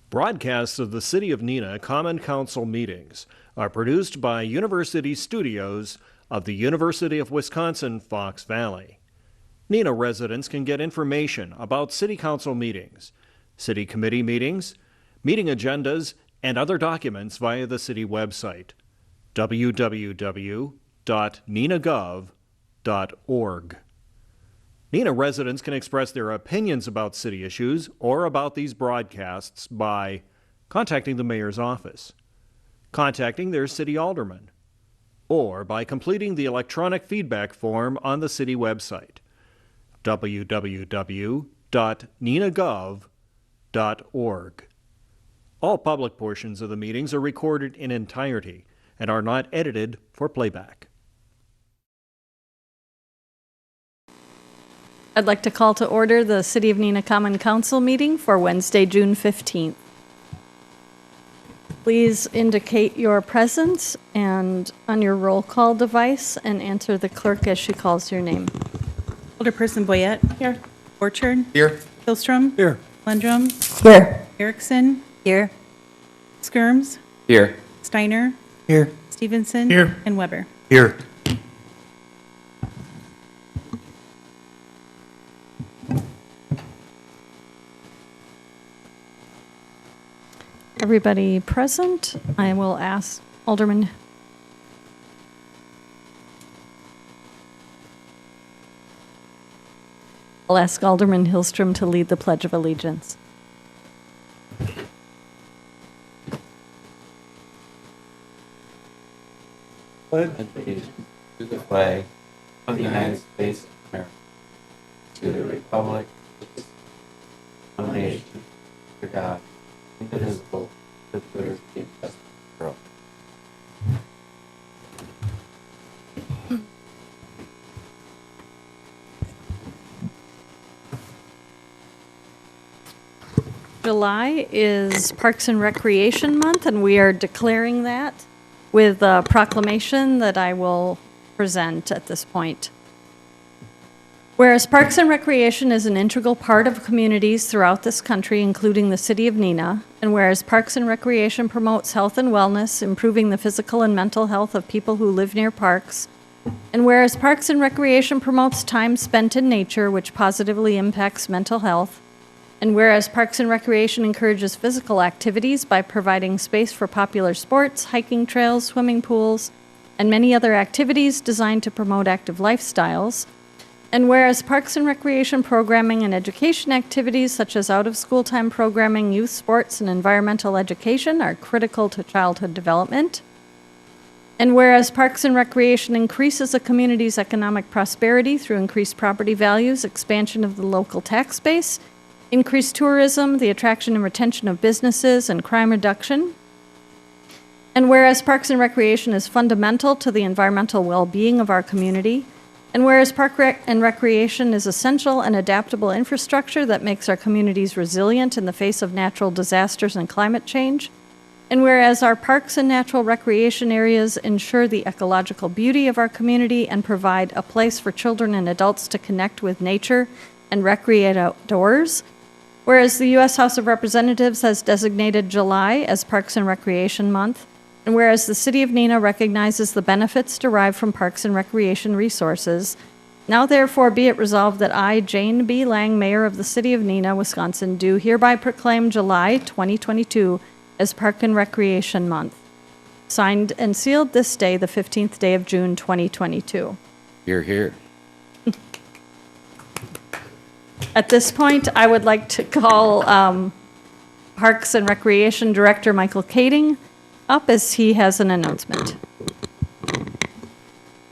Broadcasts of the City of Neenah Common Council meetings are produced by University Studios of the University of Wisconsin-Fox Valley. Neenah residents can get information about City Council meetings, City Committee meetings, meeting agendas, and other documents via the City website, www.neenahgov.org. Neenah residents can express their opinions about city issues or about these broadcasts by contacting the mayor's office, contacting their city alderman, or by completing the electronic feedback form on the city website, www.neenahgov.org. All public portions of the meetings are recorded in entirety and are not edited for playback. I'd like to call to order the City of Neenah Common Council meeting for Wednesday, June 15th. Please indicate your presence and on your roll call device and answer the clerk as she calls your name. Alderperson Boyette. Here. Orchard. Here. Hillstrom. Here. Lundrum. Here. Erickson. Here. Skirms. Here. Steiner. Here. Stevenson. Here. And Weber. Here. Everybody present? I will ask Alderman. I'll ask Alderman Hillstrom to lead the Pledge of Allegiance. Pledge allegiance to the flag of the United States of America, to the republic, one nation, under God, indivisible, with liberty and justice for all. July is Parks and Recreation Month, and we are declaring that with a proclamation that I will present at this point. Whereas Parks and Recreation is an integral part of communities throughout this country, including the City of Neenah, and whereas Parks and Recreation promotes health and wellness, improving the physical and mental health of people who live near parks, and whereas Parks and Recreation promotes time spent in nature, which positively impacts mental health, and whereas Parks and Recreation encourages physical activities by providing space for popular sports, hiking trails, swimming pools, and many other activities designed to promote active lifestyles, and whereas Parks and Recreation programming and education activities such as out-of-school time programming, youth sports, and environmental education are critical to childhood development, and whereas Parks and Recreation increases a community's economic prosperity through increased property values, expansion of the local tax base, increased tourism, the attraction and retention of businesses, and crime reduction. And whereas Parks and Recreation is fundamental to the environmental well-being of our community, and whereas and Recreation is essential and adaptable infrastructure that makes our communities resilient in the face of natural disasters and climate change, and whereas our parks and natural recreation areas ensure the ecological beauty of our community and provide a place for children and adults to connect with nature and recreate outdoors, whereas the U.S. House of Representatives has designated July as Parks and Recreation Month, and whereas the City of Neenah recognizes the benefits derived from parks and recreation resources, now therefore be it resolved that I, Jane B. Lang, Mayor of the City of Neenah, Wisconsin, do hereby proclaim July 2022 as Park and Recreation Month. Signed and sealed this day, the 15th day of June 2022. Here, here. At this point, I would like to call Parks and Recreation Director Michael Kading up as he has an announcement.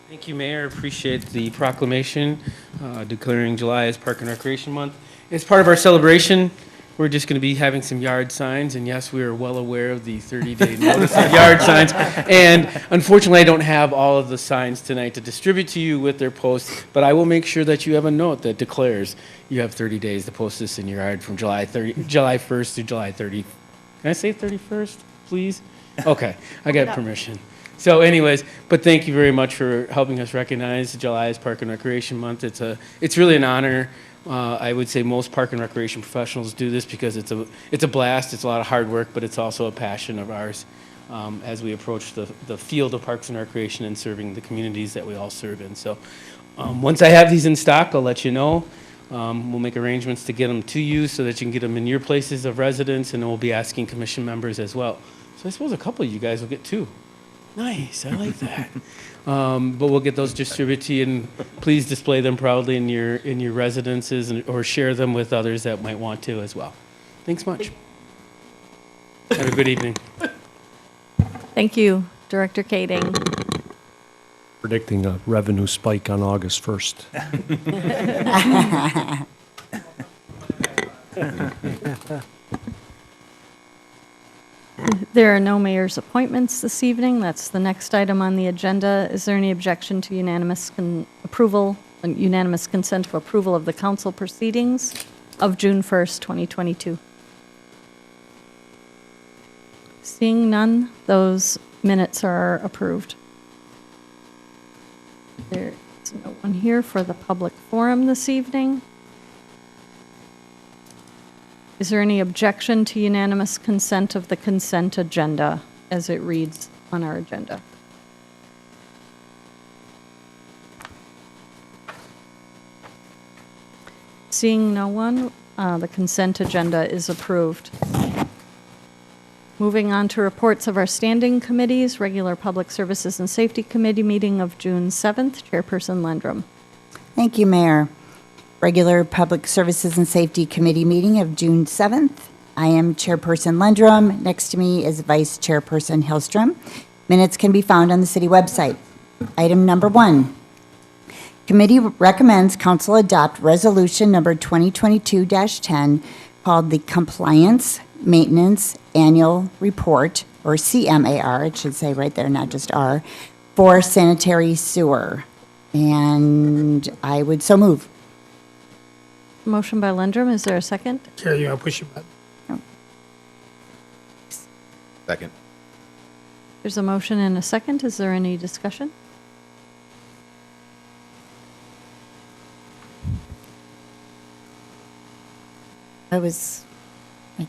Thank you, Mayor. Appreciate the proclamation declaring July as Park and Recreation Month. As part of our celebration, we're just going to be having some yard signs, and yes, we are well aware of the 30-day notice of yard signs. And unfortunately, I don't have all of the signs tonight to distribute to you with their posts, but I will make sure that you have a note that declares you have 30 days to post this in your yard from July 1st to July 30th. Can I say 31st, please? Okay, I got permission. So anyways, but thank you very much for helping us recognize July as Park and Recreation Month. It's really an honor I would say most park and recreation professionals do this because it's a blast, it's a lot of hard work, but it's also a passion of ours as we approach the field of parks and recreation and serving the communities that we all serve in. So once I have these in stock, I'll let you know. We'll make arrangements to get them to you so that you can get them in your places of residence, and then we'll be asking commission members as well. So I suppose a couple of you guys will get two. Nice, I like that. But we'll get those distributed to you, and please display them proudly in your residences or share them with others that might want to as well. Thanks much. Have a good evening. Thank you, Director Kading. Predicting a revenue spike on August 1st. There are no mayor's appointments this evening. That's the next item on the agenda. Is there any objection to unanimous consent of approval of the council proceedings of June 1st, 2022? Seeing none, those minutes are approved. There is no one here for the public forum this evening. Is there any objection to unanimous consent of the consent agenda as it reads on our agenda? Seeing no one, the consent agenda is approved. Moving on to reports of our standing committees, regular Public Services and Safety Committee meeting of June 7th, Chairperson Landrum. Thank you, Mayor. Regular Public Services and Safety Committee meeting of June 7th. I am Chairperson Lendrum. Next to me is Vice Chairperson Hillstrom. Minutes can be found on the city website. Item number 1. Committee recommends council adopt resolution number 2022-10 called the Compliance Maintenance Annual Report, or CMAR, it should say right there, not just R, for sanitary sewer. And I would so move. Motion by Landrum, is there a second? Chair, you want to push your button? Second. There's a motion and a second. Is there any discussion? I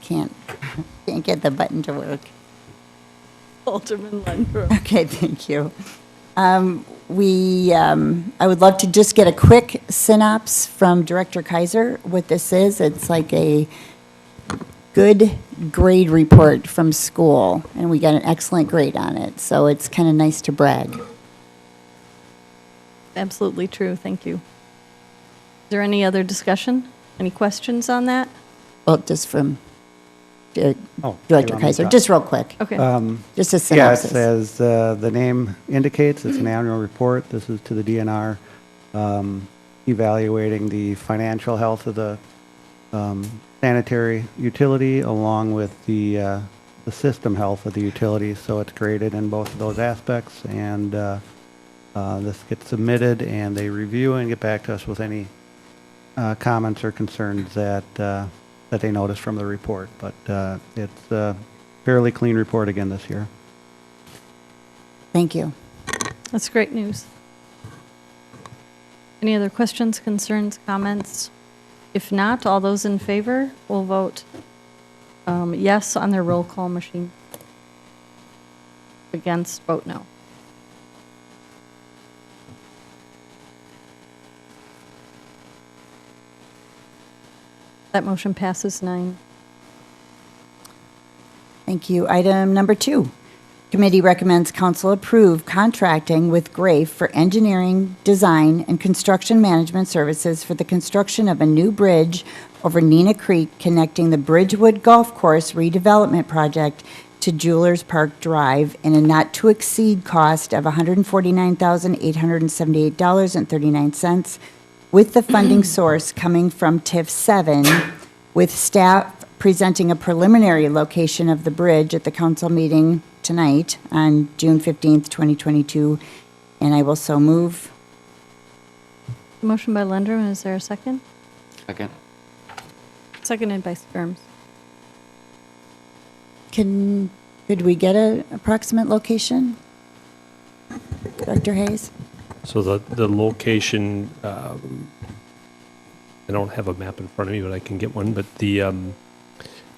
can't get the button to work. Alderman Landrum. Okay, thank you. I would love to just get a quick synopsis from Director Kaiser, what this is. It's like a good grade report from school, and we got an excellent grade on it, so it's kind of nice to brag. Absolutely true, thank you. Is there any other discussion? Any questions on that? Well, just from Director you want me Kaiser, to- just real quick. Okay. Just a Yeah, it synopsis. says, the name indicates, it's an annual report. This is to the DNR, evaluating the financial health of the sanitary utility along with the system health of the utility. So it's graded in both of those aspects, and this gets submitted, and they review and get back to us with any comments or concerns that they notice from the report. But it's a fairly clean report again this year. Thank you. That's great news. Any other questions, concerns, comments? If not, all those in favor will vote yes on their roll call machine. Against, vote no. That motion passes 9. Thank you. Item number 2. Committee recommends council approve contracting with Grafe for engineering, design, and construction management services for the construction of a new bridge over Neenah Creek connecting the Bridgewood Golf Course redevelopment project to Jewelers Park Drive in a not-to-exceed cost of $149,878.39, with the funding source coming from TIF 7, with staff presenting a preliminary location of the bridge at the council meeting tonight on June 15th, 2022, and I will so move. Motion by Landrum, is there a second? Second. Seconded by Skirms. Could we get an approximate location? Director Hayes? So the location I don't have a map in front of me, but I can get one, but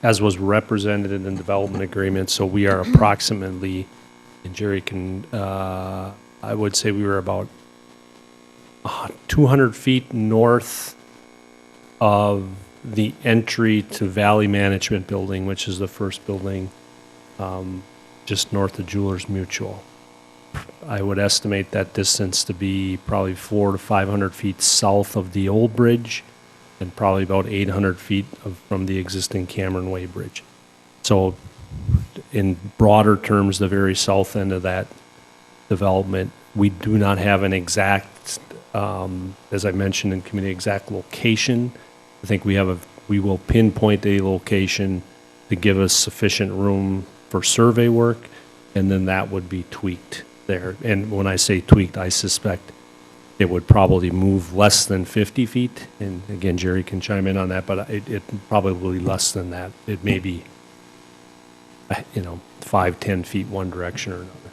as was represented in the development agreement, so we are approximately, and Jerry can, I would say we were about 200 feet north of the entry to Valley Management Building, which is the first building just north of Jewelers Mutual. I would estimate that distance to be probably 400 to 500 feet south of the old bridge and probably about 800 feet from the existing Cameron Way Bridge. So in broader terms, the very south end of that development, we do not have an exact, as I mentioned in committee, exact location. I think we will pinpoint a location to give us sufficient room for survey work, and then that would be tweaked there. And when I say tweaked, I suspect it would probably move less than 50 feet. And again, Jerry can chime in on that, but it probably less than that. It may be, 5-10 feet one direction or another.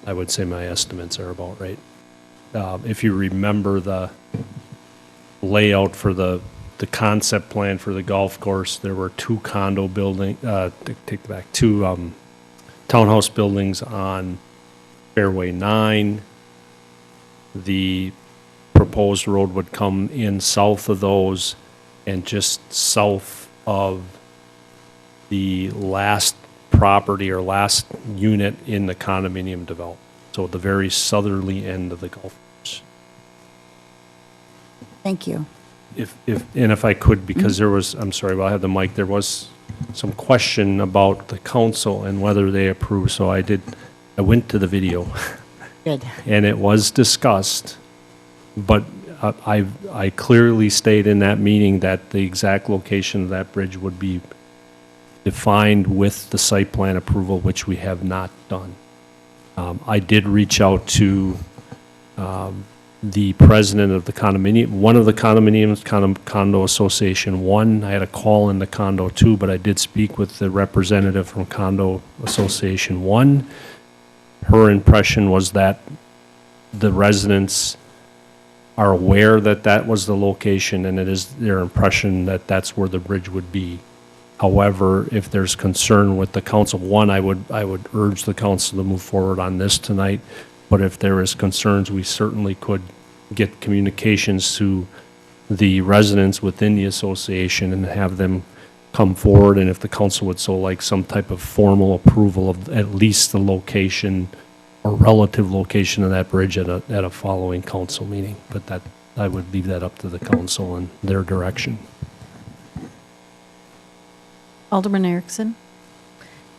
I would say my estimates are about right. If you remember the layout for the concept plan for the golf course, there were two townhouse buildings on Fairway 9. The proposed road would come in south of those and just south of the last property or last unit in the condominium development. So at the very southerly end of the golf course. Thank you. If I could, because there was, I'm sorry, while I had the mic, there was some question about the council and whether they approve. So I went to the video. Good. And it was discussed, but I clearly stated in that meeting that the exact location of that bridge would be defined with the site plan approval, which we have not done. I did reach out to the president of the condominium, one of the condominiums, Condo Association 1. I had a call in the Condo 2, but I did speak with the representative from Condo Association 1. Her impression was that the residents are aware that that was the location, and it is their impression that that's where the bridge would be. However, if there's concern with the council, one, I would urge the council to move forward on this tonight. But if there is concerns, we certainly could get communications to the residents within the association and have them come forward. And if the council would so like, some type of formal approval of at least the location or relative location of that bridge at a following council meeting. But that, I would leave that up to the council and their direction. Alderman Erickson.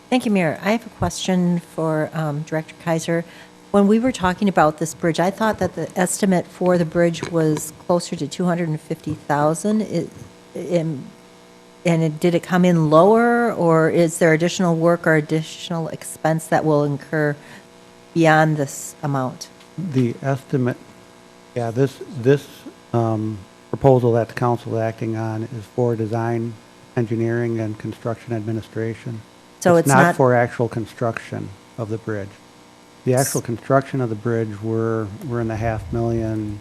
Thank you, Mayor. I have a question for Director Kaiser. When we were talking about this bridge, I thought that the estimate for the bridge was closer to $250,000. Did it come in lower, or is there additional work or additional expense that will incur beyond this amount? The estimate, yeah, this proposal that the council is acting on is for design, engineering, and construction administration. So it's not for actual construction of the bridge. The actual construction of the bridge, we're in the $500,000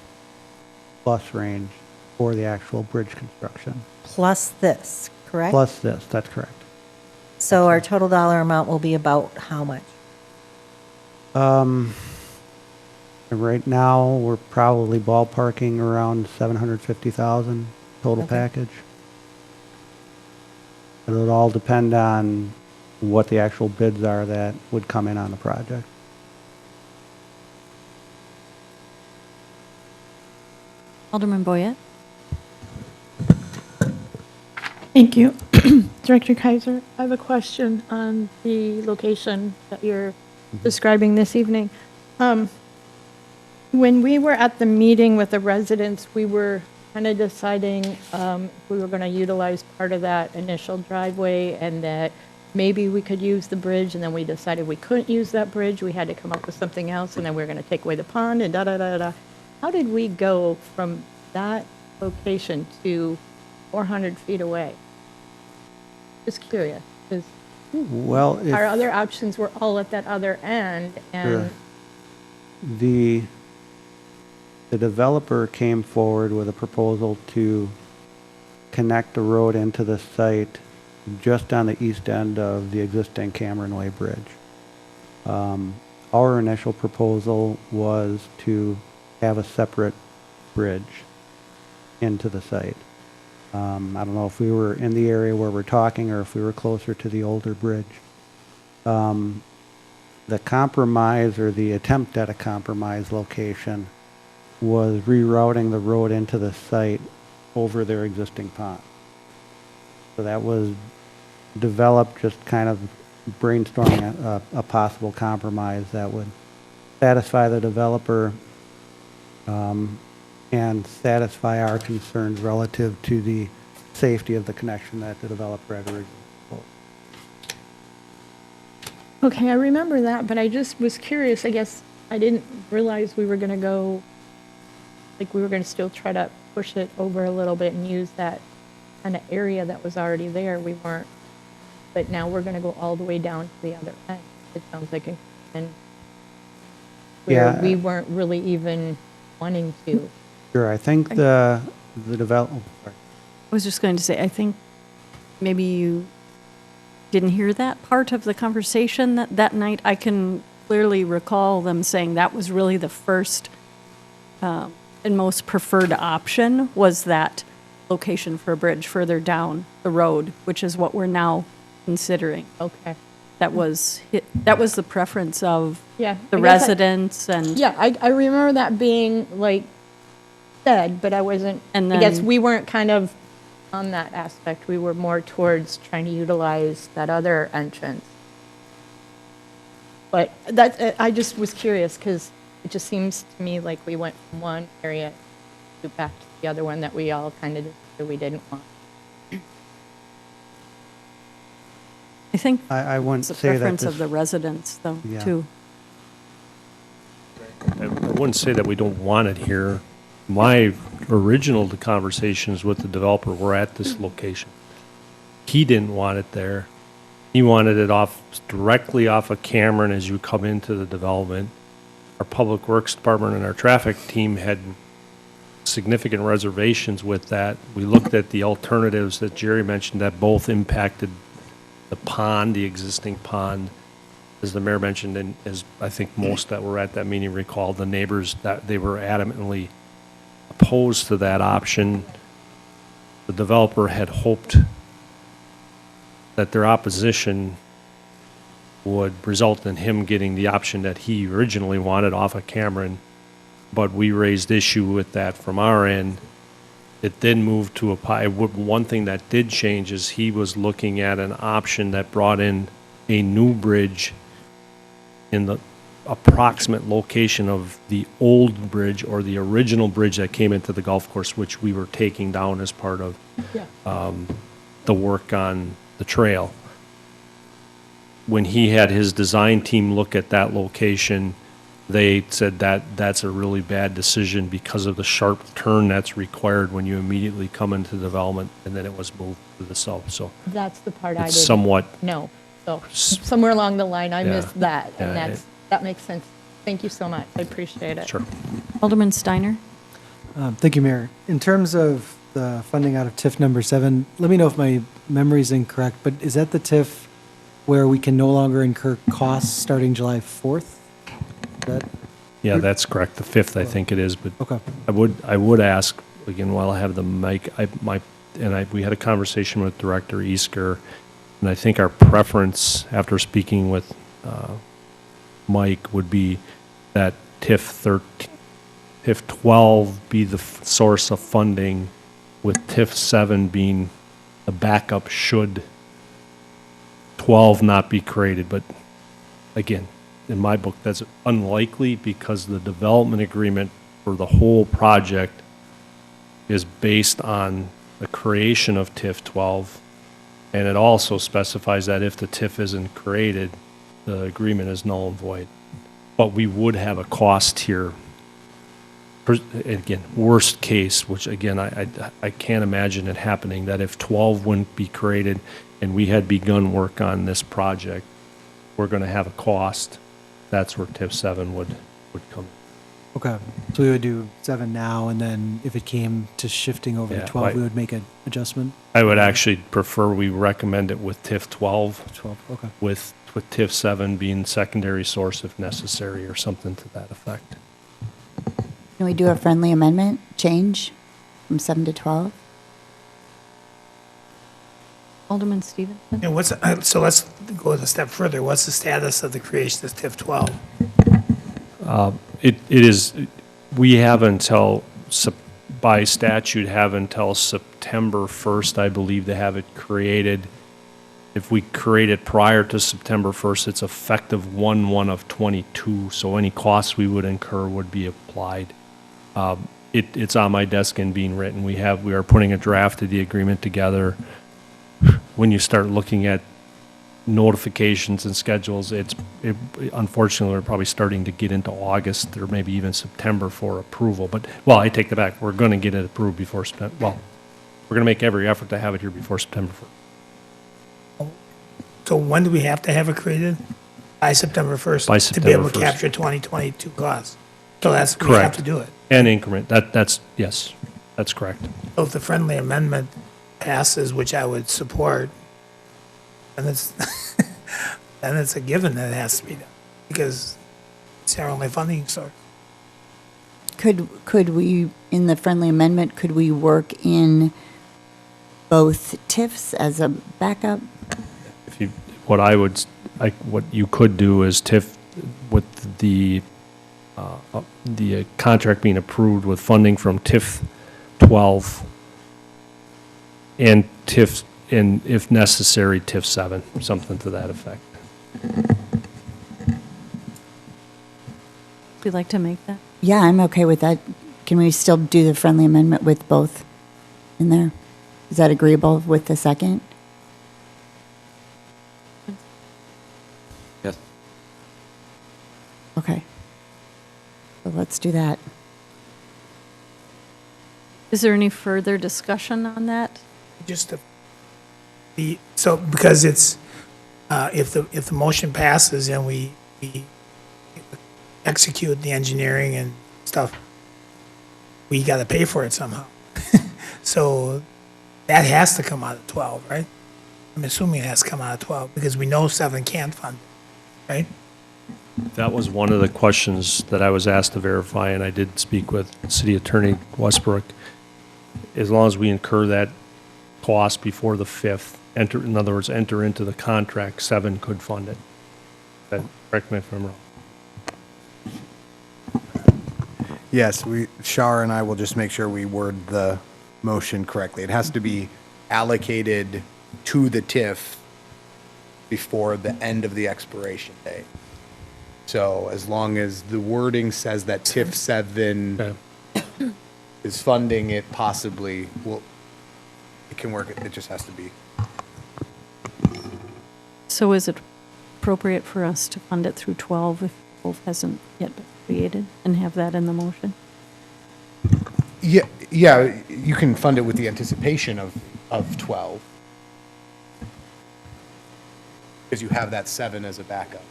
plus range for the actual bridge construction. plus this, correct? Plus this, that's correct. So our total dollar amount will be about how much? Right now, we're probably ballparking around $750,000 total Okay. package. It'll all depend on what the actual bids are that would come in on the project. Alderman Boyette. Thank you. Director Kaiser, I have a question on the location that you're describing this evening. When we were at the meeting with the residents, we were kind of deciding if we were going to utilize part of that initial driveway and that maybe we could use the bridge, and then we decided we couldn't use that bridge. We had to come up with something else, and then we were going to take away the pond and da-da-da-da. How did we go from that location to 400 feet away? Just curious, because Well, our other options were all at that other end, and the the developer came forward with a proposal to connect the road into the site just on the east end of the existing Cameron Way Bridge. Our initial proposal was to have a separate bridge into the site. I don't know if we were in the area where we're talking or if we were closer to the older bridge. The compromise or the attempt at a compromise location was rerouting the road into the site over their existing pond. So that was developed just kind of brainstorming a possible compromise that would satisfy the developer and satisfy our concerns relative to the safety of the connection that the developer had originally proposed. Okay, I remember that, but I just was curious. I guess I didn't realize we were going to go, like we were going to still try to push it over a little bit and use that kind of area that was already there. We weren't, but now we're going to go all the way down to the other end. It sounds like and where we weren't really even wanting to. Sure, I think the development. I was just going to say, I think maybe you didn't hear that part of the conversation that night. I can clearly recall them saying that was really the first and most preferred option, was that location for a bridge further down the road, which is what we're now considering. Okay. That was the preference of Yeah. the I guess residents and Yeah, I remember that being like said, but I wasn't, And I guess then- we weren't kind of on that aspect. We were more towards trying to utilize that other entrance. But that, I just was curious because it just seems to me like we went from one area to back to the other one that we all kind of decided we didn't want. I think I wouldn't it's the say that preference this, of the residents, though, Yeah. too. I wouldn't say that we don't want it here. My original conversations with the developer were at this location. He didn't want it there. He wanted it directly off of Cameron as you come into the development. Our Public Works Department and our traffic team had significant reservations with that. We looked at the alternatives that Jerry mentioned that both impacted the pond, the existing pond, as the mayor mentioned, and as I think most that were at that meeting recalled, the neighbors, that they were adamantly opposed to that option. The developer had hoped that their opposition would result in him getting the option that he originally wanted off of Cameron, but we raised issue with that from our end. It then moved to one thing that did change is he was looking at an option that brought in a new bridge in the approximate location of the old bridge or the original bridge that came into the golf course, which we were taking down as part of the work on the trail. When he had his design team look at that location, they said that that's a really bad decision because of the sharp turn that's required when you immediately come into development, and then it was moved to the south. So That's the part I it's didn't somewhat know. So somewhere along the line, I Yeah. missed that, and Yeah, that makes sense. Thank you so much. I appreciate it. sure. Alderman Steiner? Thank you, Mayor. In terms of the funding out of TIF number 7, let me know if my memory is incorrect, but is that the TIF where we can no longer incur costs starting July 4th? That, Yeah, that's correct. The 5th, I think it is, but okay. I would ask, again, while I have the mic, we had a conversation with Director Easker, and I think our preference, after speaking with Mike, would be that TIF 12 be the source of funding, with TIF 7 being the backup should 12 not be created. But again, in my book, that's unlikely because the development agreement for the whole project is based on the creation of TIF 12. And it also specifies that if the TIF isn't created, the agreement is null and void. But we would have a cost here. Again, worst case, which again, I can't imagine it happening, that if 12 wouldn't be created and we had begun work on this project, we're going to have a cost. That's where TIF 7 would come. Okay, so we would do 7 now, and then if it came to shifting over Yeah, to 12, right. we would make an adjustment? I would actually prefer we recommend it with TIF 12, 12, okay. with TIF 7 being secondary source if necessary, or something to that effect. Can we do a friendly amendment change from 7 to 12? Alderman Stevenson? And so let's go a step further. What's the status of the creation of TIF 12? It is, we have until, by statute, have until September 1st, I believe, to have it created. If we create it prior to September 1st, it's effective 1/1 of '22, so any costs we would incur would be applied. It's on my desk and being written. We are putting a draft of the agreement together. When you start looking at notifications and schedules, unfortunately, we're probably starting to get into August or maybe even September for approval. But, well, I take that back. We're going to get it approved before, we're going to make every effort to have it here before September 1st. So when do we have to have it created? By September 1st? By To be able September to 1st. capture 2022 costs. So we have Correct. to do it. And increment, yes, that's correct. So if the friendly amendment passes, which I would support, then it's, then it's a given that it has to be done, because it's our only funding source. Could we, in the friendly amendment, could we work in both TIFs as a backup? What you could do is TIF with the contract being approved with funding from TIF 12 and TIF, and if necessary, TIF 7, something to that effect. Would you like to make that? Yeah, I'm okay with that. Can we still do the friendly amendment with both in there? Is that agreeable with the second? Yes. Okay. So let's do that. Is there any further discussion on that? Just so because it's, if the motion passes and we execute the engineering and stuff, we got to pay for it somehow. So that has to come out of 12, right? I'm assuming it has to come out of 12 because we know 7 can't fund it, right? That was one of the questions that I was asked to verify, and I did speak with City Attorney Westbrook. As long as we incur that cost before the 5th, in other words, enter into the contract, 7 could fund it. Correct me if I'm wrong. Yes, Shar and I will just make sure we word the motion correctly. It has to be allocated to the TIF before the end of the expiration date. So as long as the wording says that TIF 7 Okay. is funding it, possibly, well, it can work, it just has to be. So is it appropriate for us to fund it through 12 if 12 hasn't yet been created and have that in the motion? Yeah, you can fund it with the anticipation of 12. Because you have that 7 as a backup.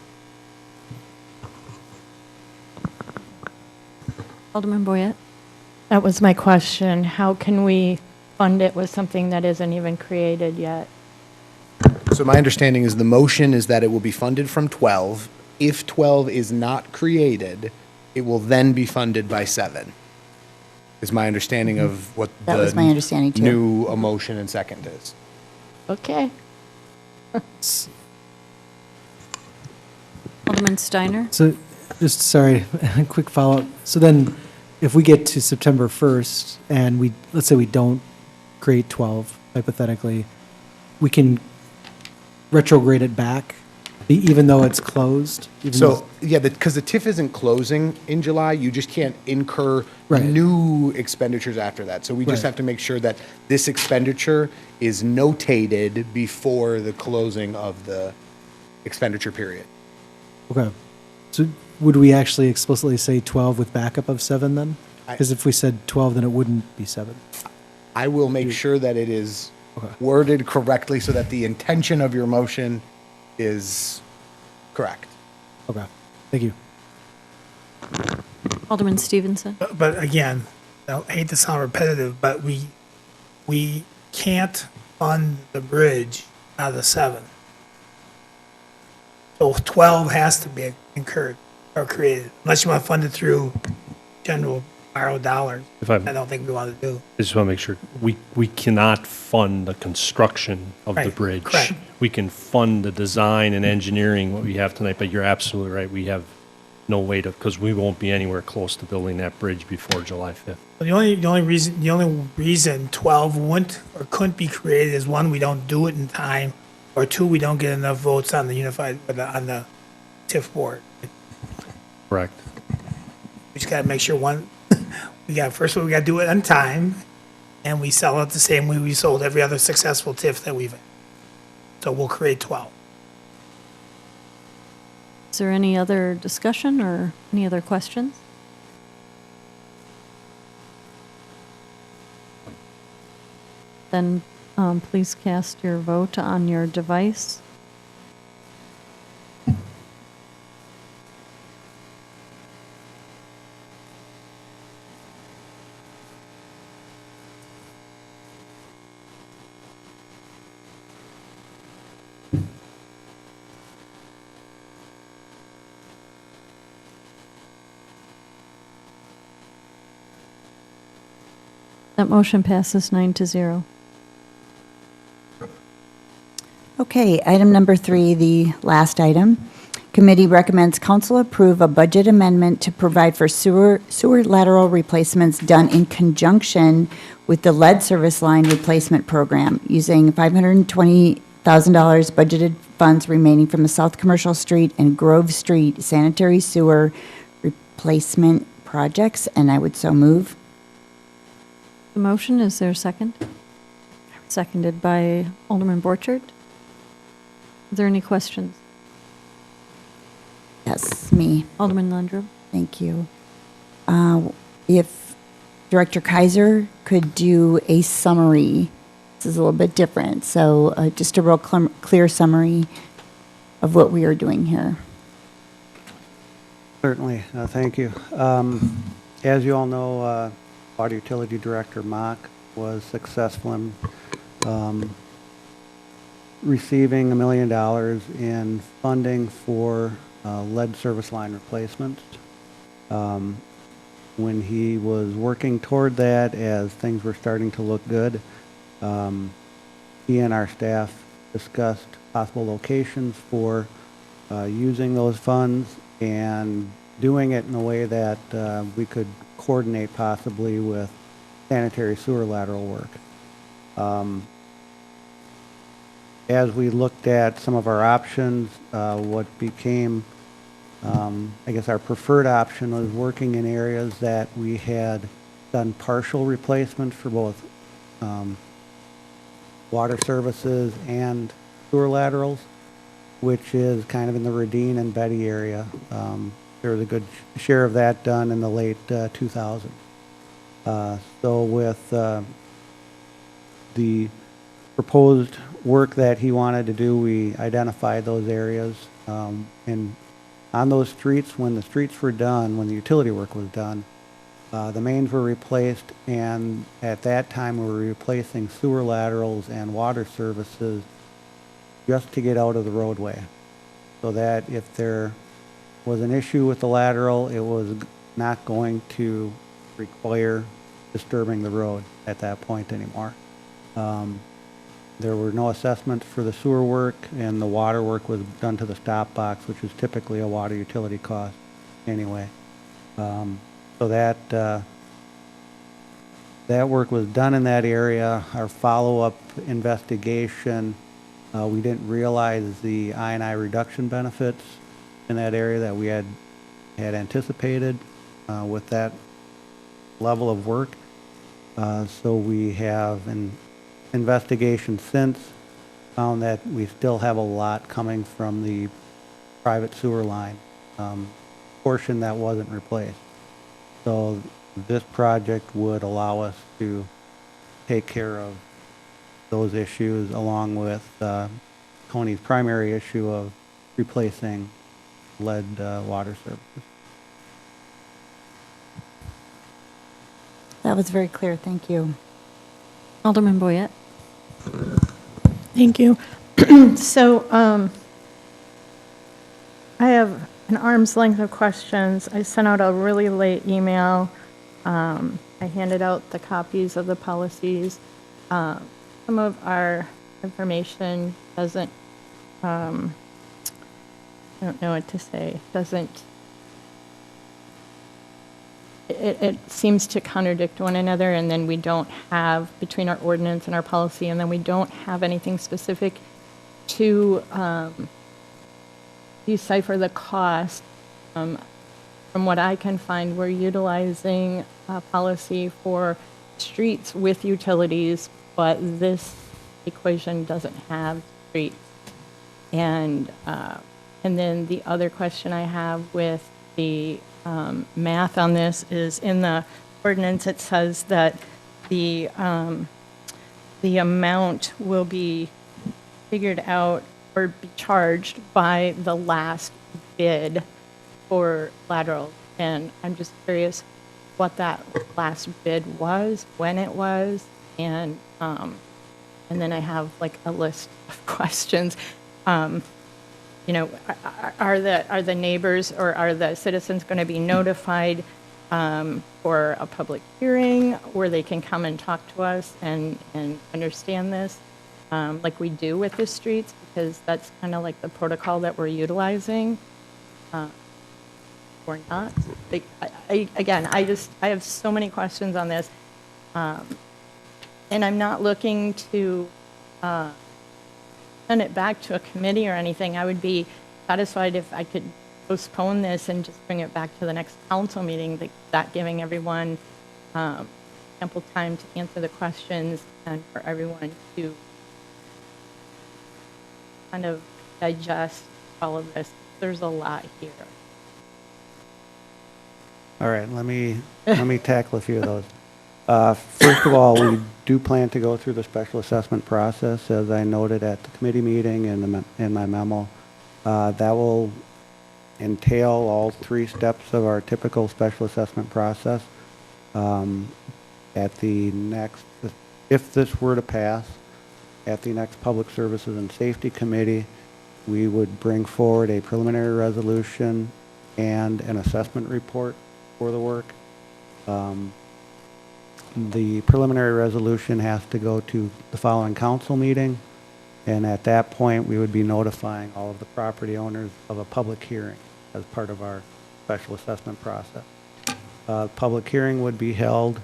Alderman Boyette? That was my question. How can we fund it with something that isn't even created yet? So my understanding is the motion is that it will be funded from 12. If 12 is not created, it will then be funded by 7. Is my understanding of what That was my understanding, too. new motion and second is. Okay. Alderman Steiner? So, just, sorry, quick follow-up. So then, if we get to September 1st, and let's say we don't create 12, hypothetically, we can retrograde it back, even though it's closed? So, yeah, because the TIF isn't closing in July, you just can't incur Right. new expenditures after that. So we just Right. have to make sure that this expenditure is notated before the closing of the expenditure period. Okay. So would we actually explicitly say 12 with backup of 7 then? Because if we said 12, then it wouldn't be 7. I will make sure that it is Okay. worded correctly so that the intention of your motion is correct. Okay. Thank you. Alderman Stevenson. But again, I hate to sound repetitive, but we can't fund the bridge out of the 7. So 12 has to be incurred or created, unless you want to fund it through general borrowed dollars. If I I don't think we want to do. just want to make sure, we cannot fund the construction of the Right, bridge. correct. We can fund the design and engineering, what we have tonight, but you're absolutely right. We have no way to, because we won't be anywhere close to building that bridge before July 5th. The only reason 12 wouldn't or couldn't be created is, 1, we don't do it in time, or 2, we don't get enough votes on the on the TIF board. Correct. We just gotta make sure we gotta do it on time, and we sell it the same way we sold every other successful TIF that we've had. So we'll create 12. Is there any other discussion or any other questions? Then please cast your vote on your device. That motion passes 9-0. Okay, item number 3, the last item. Committee recommends council approve a budget amendment to provide for sewer lateral replacements done in conjunction with the lead service line replacement program, using $520,000 budgeted funds remaining from the South Commercial Street and Grove Street sanitary sewer replacement projects, and I would so move. The motion, is there a second? Seconded by Alderman Borchert. Are there any questions? Yes, me. Alderman Lundrum. Thank you. If Director Kaiser could do a summary, this is a little bit different, so just a real clear summary of what we are doing here. Certainly, thank you. As you all know, Water Utility Director Mock was successful in receiving $1 million in funding for lead service line replacements. When he was working toward that, as things were starting to look good, he and our staff discussed possible locations for using those funds and doing it in a way that we could coordinate possibly with sanitary sewer lateral work. As we looked at some of our options, what became, I guess, our preferred option was working in areas that we had done partial replacement for both water services and sewer laterals, which is kind of in the Radine and Betty area. There was a good share of that done in the late 2000s. So with the proposed work that he wanted to do, we identified those areas. And on those streets, when the streets were done, when the utility work was done, the mains were replaced, and at that time we were replacing sewer laterals and water services just to get out of the roadway. So that if there was an issue with the lateral, it was not going to require disturbing the road at that point anymore. There were no assessments for the sewer work, and the water work was done to the stop box, which is typically a water utility cost anyway. So that work was done in that area. Our follow-up investigation, we didn't realize the I&I reduction benefits in that area that we had anticipated with that level of work. So we have an investigation since found that we still have a lot coming from the private sewer line portion that wasn't replaced. So this project would allow us to take care of those issues along with Tony's primary issue of replacing lead water services. That was very clear. Thank you. Alderman Boyette. Thank you. So I have an arm's length of questions. I sent out a really late email. I handed out the copies of the policies. Some of our information doesn't, I don't know what to say, it seems to contradict one another, and then we don't have, between our ordinance and our policy, and then we don't have anything specific to decipher the cost. From what I can find, we're utilizing a policy for streets with utilities, but this equation doesn't have streets. And then the other question I have with the math on this is, in the ordinance, it says that the amount will be figured out or be charged by the last bid for lateral. And I'm just curious what that last bid was, when it was, and then I have like a list of questions. You know, are the neighbors or are the citizens going to be notified for a public hearing where they can come and talk to us and understand this, like we do with the streets, because that's kind of like the protocol that we're utilizing, or not? Like, I have so many questions on this, and I'm not looking to send it back to a committee or anything. I would be satisfied if I could postpone this and just bring it back to the next council meeting, that giving everyone ample time to answer the questions and for everyone to kind of digest all of this. There's a lot here. All right, let me tackle a few of those. First of all, we do plan to go through the special assessment process, as I noted at the committee meeting and in my memo. That will entail all 3 steps of our typical special assessment process. At the next, if this were to pass, at the next Public Services and Safety Committee, we would bring forward a preliminary resolution and an assessment report for the work. The preliminary resolution has to go to the following council meeting, and at that point, we would be notifying all of the property owners of a public hearing as part of our special assessment process. Public hearing would be held,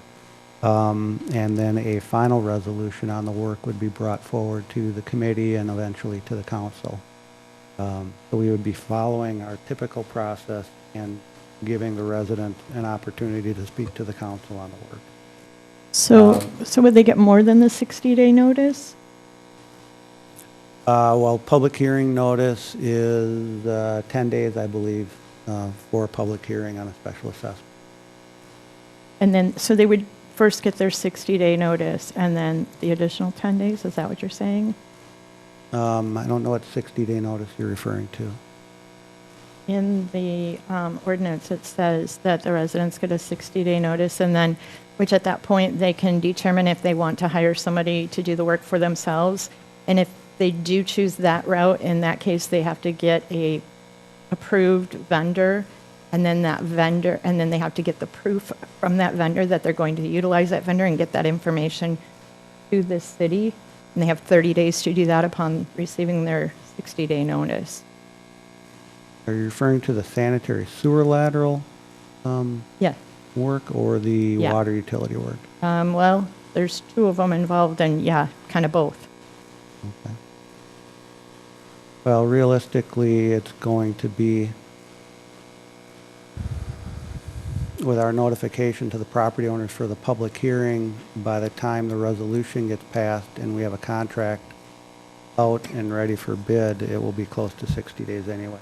and then a final resolution on the work would be brought forward to the committee and eventually to the council. So we would be following our typical process and giving the resident an opportunity to speak to the council on the work. So would they get more than the 60-day notice? Well, public hearing notice is 10 days, I believe, for a public hearing on a special assessment. And then, so they would first get their 60-day notice and then the additional 10 days? Is that what you're saying? I don't know what 60-day notice you're referring to. In the ordinance, it says that the residents get a 60-day notice, and then, which at that point, they can determine if they want to hire somebody to do the work for themselves. And if they do choose that route, in that case, they have to get a approved vendor, and then they have to get the proof from that vendor that they're going to utilize that vendor and get that information to the city. And they have 30 days to do that upon receiving their 60-day notice. Are you referring to the sanitary sewer lateral Yeah. work or the Yeah. water utility work? Well, there's 2 of them involved, and yeah, kind of both. Okay. Well, realistically, it's going to be, with our notification to the property owners for the public hearing, by the time the resolution gets passed and we have a contract out and ready for bid, it will be close to 60 days anyway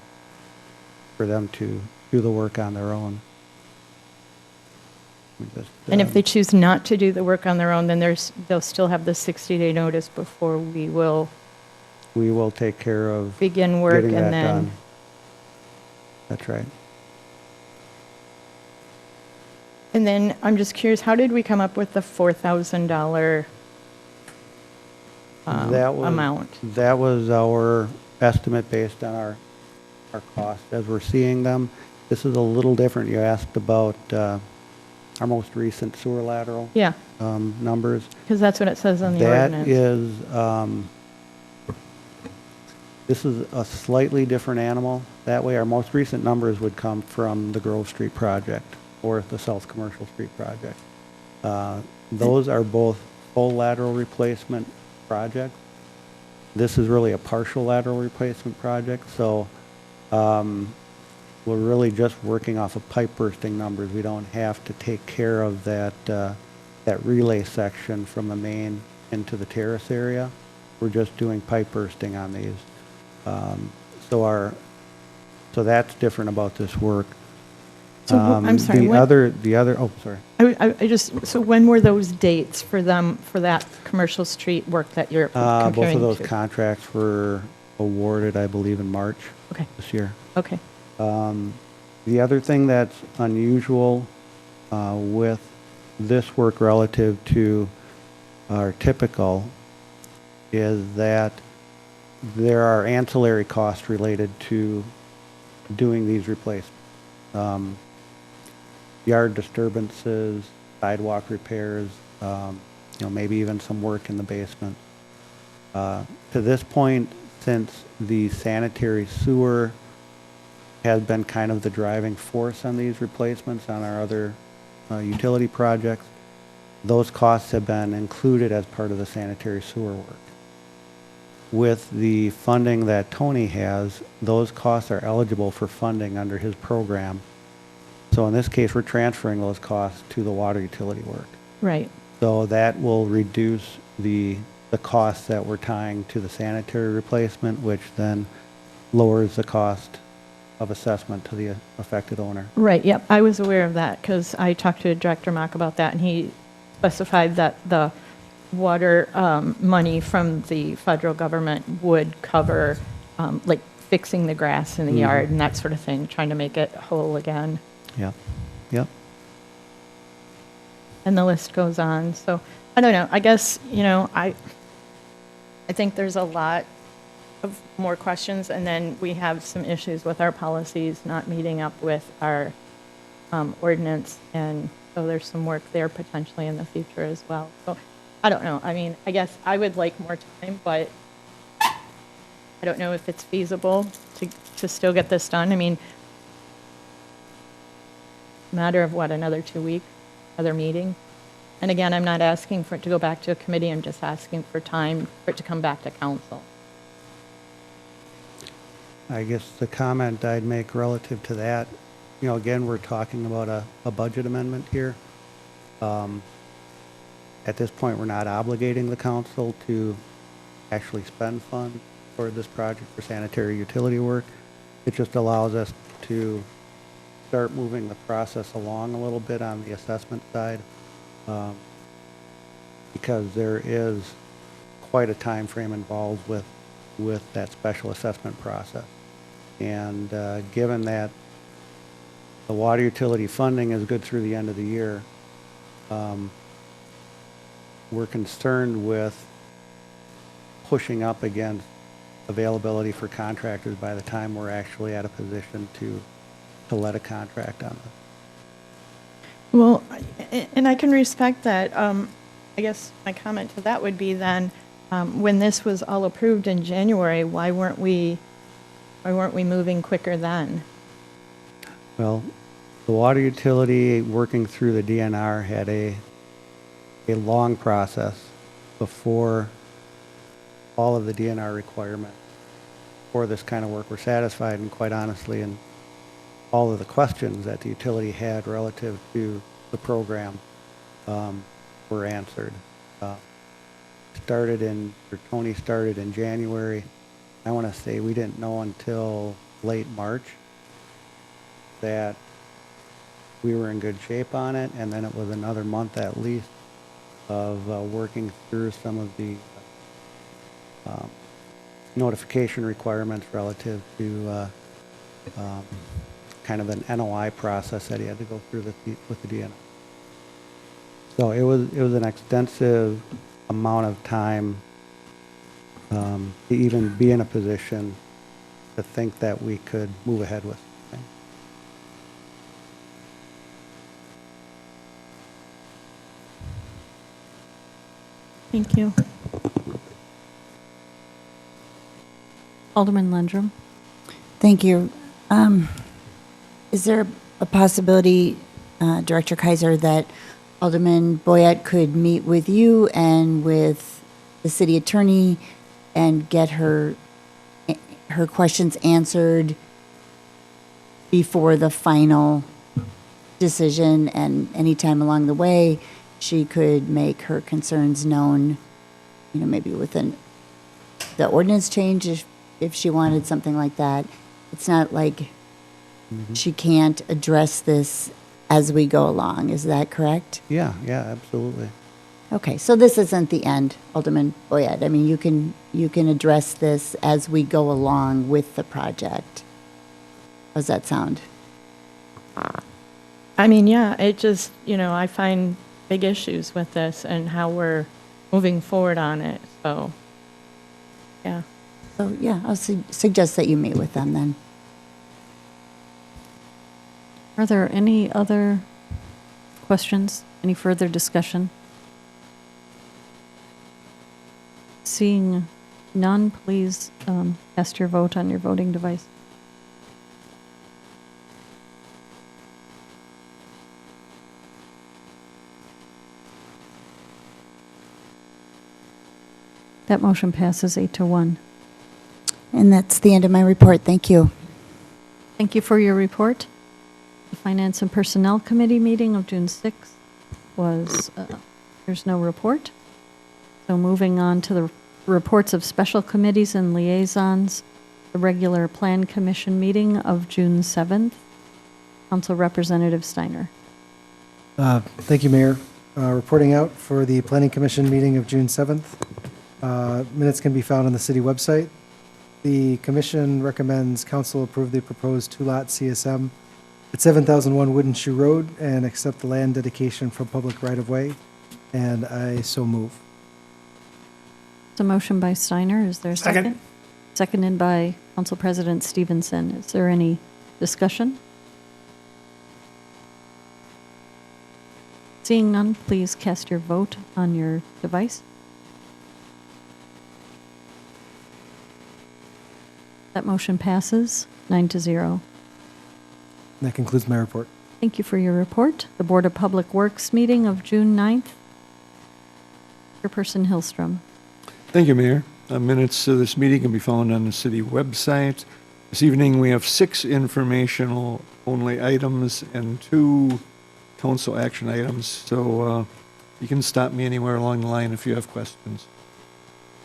for them to do the work on their own. And if they choose not to do the work on their own, then they'll still have the 60-day notice before we will take care of begin work, getting and that then done. That's right. And then I'm just curious, how did we come up with the $4,000 That was- amount? That was our estimate based on our costs as we're seeing them. This is a little different. You asked about our most recent sewer lateral Yeah, numbers. because that's what it says on the That ordinance. is, this is a slightly different animal. That way, our most recent numbers would come from the Grove Street project or the South Commercial Street project. Those are both full lateral replacement projects. This is really a partial lateral replacement project, so we're really just working off of pipe bursting numbers. We don't have to take care of that relay section from the main into the terrace area. We're just doing pipe bursting on these. So that's different about this work. So, I'm sorry, The when- other, oh, sorry. I just, so when were those dates for them, for that commercial street work that you're comparing Both of those to? contracts were awarded, I believe, in March Okay, this year. okay. The other thing that's unusual with this work relative to our typical is that there are ancillary costs related to doing these replacements. Yard disturbances, sidewalk repairs, maybe even some work in the basement. To this point, since the sanitary sewer has been kind of the driving force on these replacements on our other utility projects, those costs have been included as part of the sanitary sewer work. With the funding that Tony has, those costs are eligible for funding under his program. So in this case, we're transferring those costs to the water utility work. Right. So that will reduce the costs that we're tying to the sanitary replacement, which then lowers the cost of assessment to the affected owner. Right, yep, I was aware of that, because I talked to Director Mock about that, and he specified that the water money from the federal government would cover, like, fixing the grass in the yard and that sort of thing, trying to make it whole again. Yeah, yep. And the list goes on, so, I don't know, I guess, I think there's a lot of more questions, and then we have some issues with our policies not meeting up with our ordinance, and so there's some work there potentially in the future as well. So I don't know. I mean, I guess I would like more time, but I don't know if it's feasible to still get this done. I mean, matter of what, another 2 weeks, another meeting? And again, I'm not asking for it to go back to a committee. I'm just asking for time for it to come back to council. I guess the comment I'd make relative to that, again, we're talking about a budget amendment here. At this point, we're not obligating the council to actually spend funds for this project for sanitary utility work. It just allows us to start moving the process along a little bit on the assessment side, because there is quite a time frame involved with that special assessment process. And given that the water utility funding is good through the end of the year, we're concerned with pushing up against availability for contractors by the time we're actually at a position to let a contract on this. Well, and I can respect that. I guess my comment to that would be then, when this was all approved in January, why weren't we moving quicker then? Well, the water utility working through the DNR had a long process before all of the DNR requirements for this kind of work were satisfied, and quite honestly, and all of the questions that the utility had relative to the program were answered. Tony started in January. I want to say we didn't know until late March that we were in good shape on it, and then it was another month at least of working through some of the notification requirements relative to kind of an NOI process that he had to go through with the DNR. So it was an extensive amount of time to even be in a position to think that we could move ahead with something. Thank you. Alderman Lundrum. Thank you. Is there a possibility, Director Kaiser, that Alderman Boyette could meet with you and with the city attorney and get her questions answered before the final decision, and anytime along the way, she could make her concerns known, maybe within the ordinance change if she wanted something like that. It's not like she can't address this as we go along. Is that correct? Yeah, absolutely. Okay, so this isn't the end, Alderman Boyette. I mean, you can address this as we go along with the project. How's that sound? I mean, yeah, it just, I find big issues with this and how we're moving forward on it, so, yeah. So, yeah, I'll suggest that you meet with them then. Are there any other questions? Any further discussion? Seeing none, please cast your vote on your voting device. That motion passes 8-1. And that's the end of my report. Thank you. Thank you for your report. The Finance and Personnel Committee meeting of June 6th was, there's no report. So moving on to the reports of special committees and liaisons, the regular Plan Commission meeting of June 7th. Council Representative Steiner. Thank you, Mayor. Reporting out for the Planning Commission meeting of June 7th. Minutes can be found on the city website. The commission recommends council approve the proposed two-lot CSM at 7001 Wooden Shoe Road and accept the land dedication from public right-of-way, and I so move. It's a motion by Steiner. Is there a second? Seconded by Council President Stevenson. Is there any discussion? Seeing none, please cast your vote on your device. That motion passes 9-0. That concludes my report. Thank you for your report. The Board of Public Works meeting of June 9th. Chairperson Hillstrom. Thank you, Mayor. Minutes of this meeting can be found on the city website. This evening, we have 6 informational-only items and 2 council action items, so you can stop me anywhere along the line if you have questions.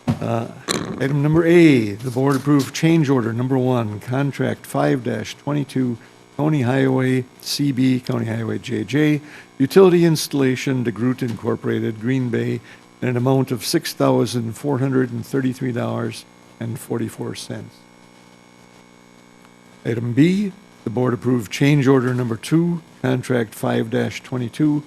Item number A, the board approved change order number 1, contract 5-22, County Highway CB, County Highway JJ, utility installation to Groot Incorporated, Green Bay, in an amount of $6,433.44. Item B, the board approved change order number 2, contract 5-22,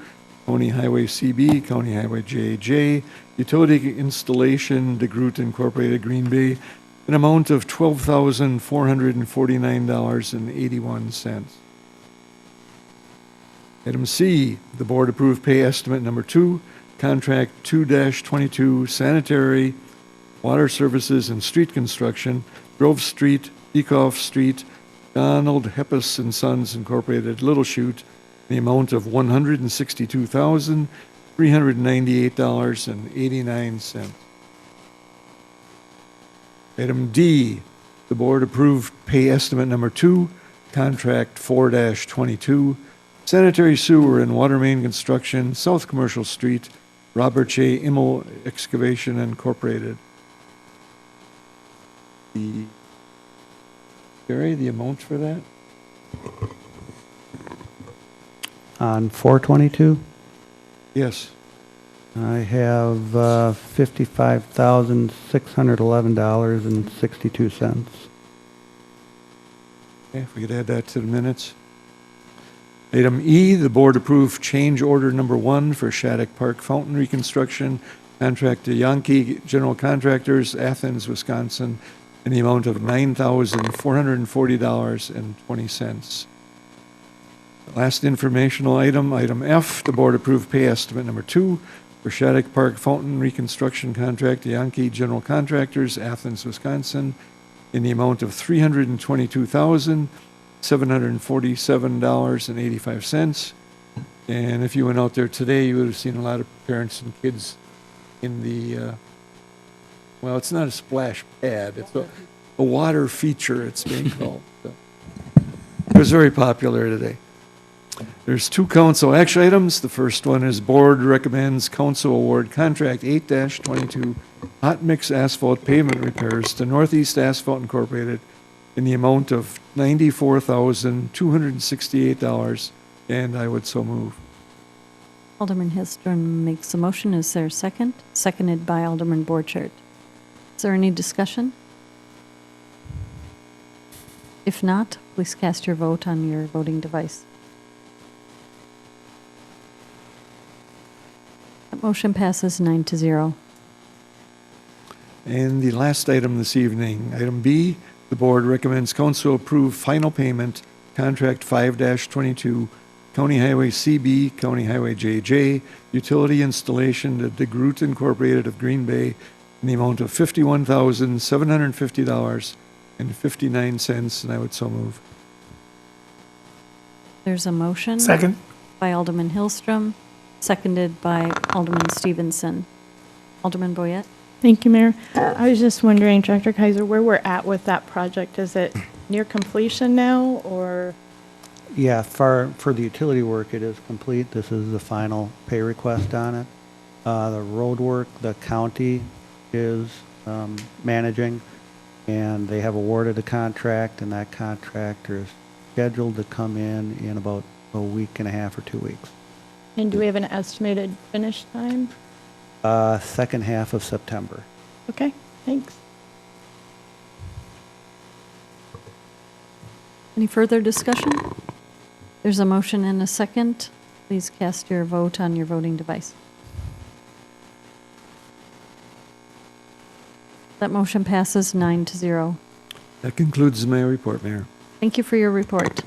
County Highway CB, County Highway JJ, utility installation to Groot Incorporated, Green Bay, an amount of $12,449.81. Item C, the board approved pay estimate number 2, contract 2-22, sanitary, water services and street construction, Grove Street, Ecoff Street, Donald Heppes and Sons Incorporated, Little Chute, the amount of $162,398.89. Item D, the board approved pay estimate number 2, contract 4-22, sanitary sewer and water main construction, South Commercial Street, Robert J. Immel Excavation Incorporated. Gary, the amount for that? On 422, Yes. I have $55,611.62. Okay, if we could add that to the minutes. Item E, the board approved change order number 1 for Shattuck Park Fountain reconstruction, contract to Yankee General Contractors, Athens, Wisconsin, in the amount of $9,440.20. Last informational item, item F, the board approved pay estimate number 2 for Shattuck Park Fountain reconstruction contract to Yankee General Contractors, Athens, Wisconsin, in the amount of $322,747.85. And if you went out there today, you would have seen a lot of parents and kids in the, well, it's not a splash pad, it's a water feature, it's being called. So, it was very popular today. There's 2 council action items. The first one is board recommends council award contract 8-22 hot mix asphalt pavement repairs to Northeast Asphalt Incorporated in the amount of $94,268, and I would so move. Alderman Hillstrom makes a motion. Is there a second? Seconded by Alderman Borchert. Is there any discussion? If not, please cast your vote on your voting device. That motion passes 9-0. And the last item this evening, item B, the board recommends council approve final payment, contract 5-22, County Highway CB, County Highway JJ, utility installation to DeGroot Incorporated of Green Bay in the amount of $51,750.59, and I would so move. There's a motion. Second. By Alderman Hillstrom, seconded by Alderman Stevenson. Alderman Boyette? Thank you, Mayor. I was just wondering, Director Kaiser, where we're at with that project. Is it near completion now, or? Yeah, for the utility work, it is complete. This is the final pay request on it. The road work, the county is managing, and they have awarded a contract, and that contractor is scheduled to come in about a week and a half or 2 weeks. And do we have an estimated finish time? Second half of September. Okay, thanks. Any further discussion? There's a motion and a second. Please cast your vote on your voting device. That motion passes 9-0. That concludes my report, Mayor. Thank you for your report.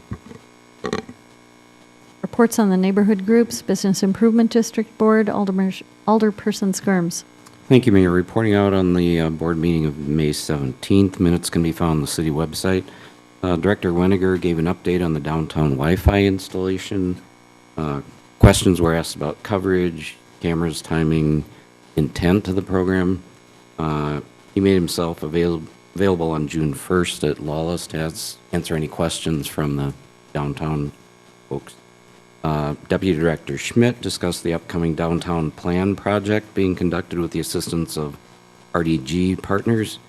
Reports on the neighborhood groups, Business Improvement District Board, Alderperson Skirms. Thank you, Mayor. Reporting out on the board meeting of May 17th. Minutes can be found on the city website. Director Weniger gave an update on the downtown Wi-Fi installation. Questions were asked about coverage, cameras, timing, intent of the program. He made himself available on June 1st at Lawless to answer any questions from the downtown folks. Deputy Director Schmidt discussed the upcoming downtown plan project being conducted with the assistance of RDG partners.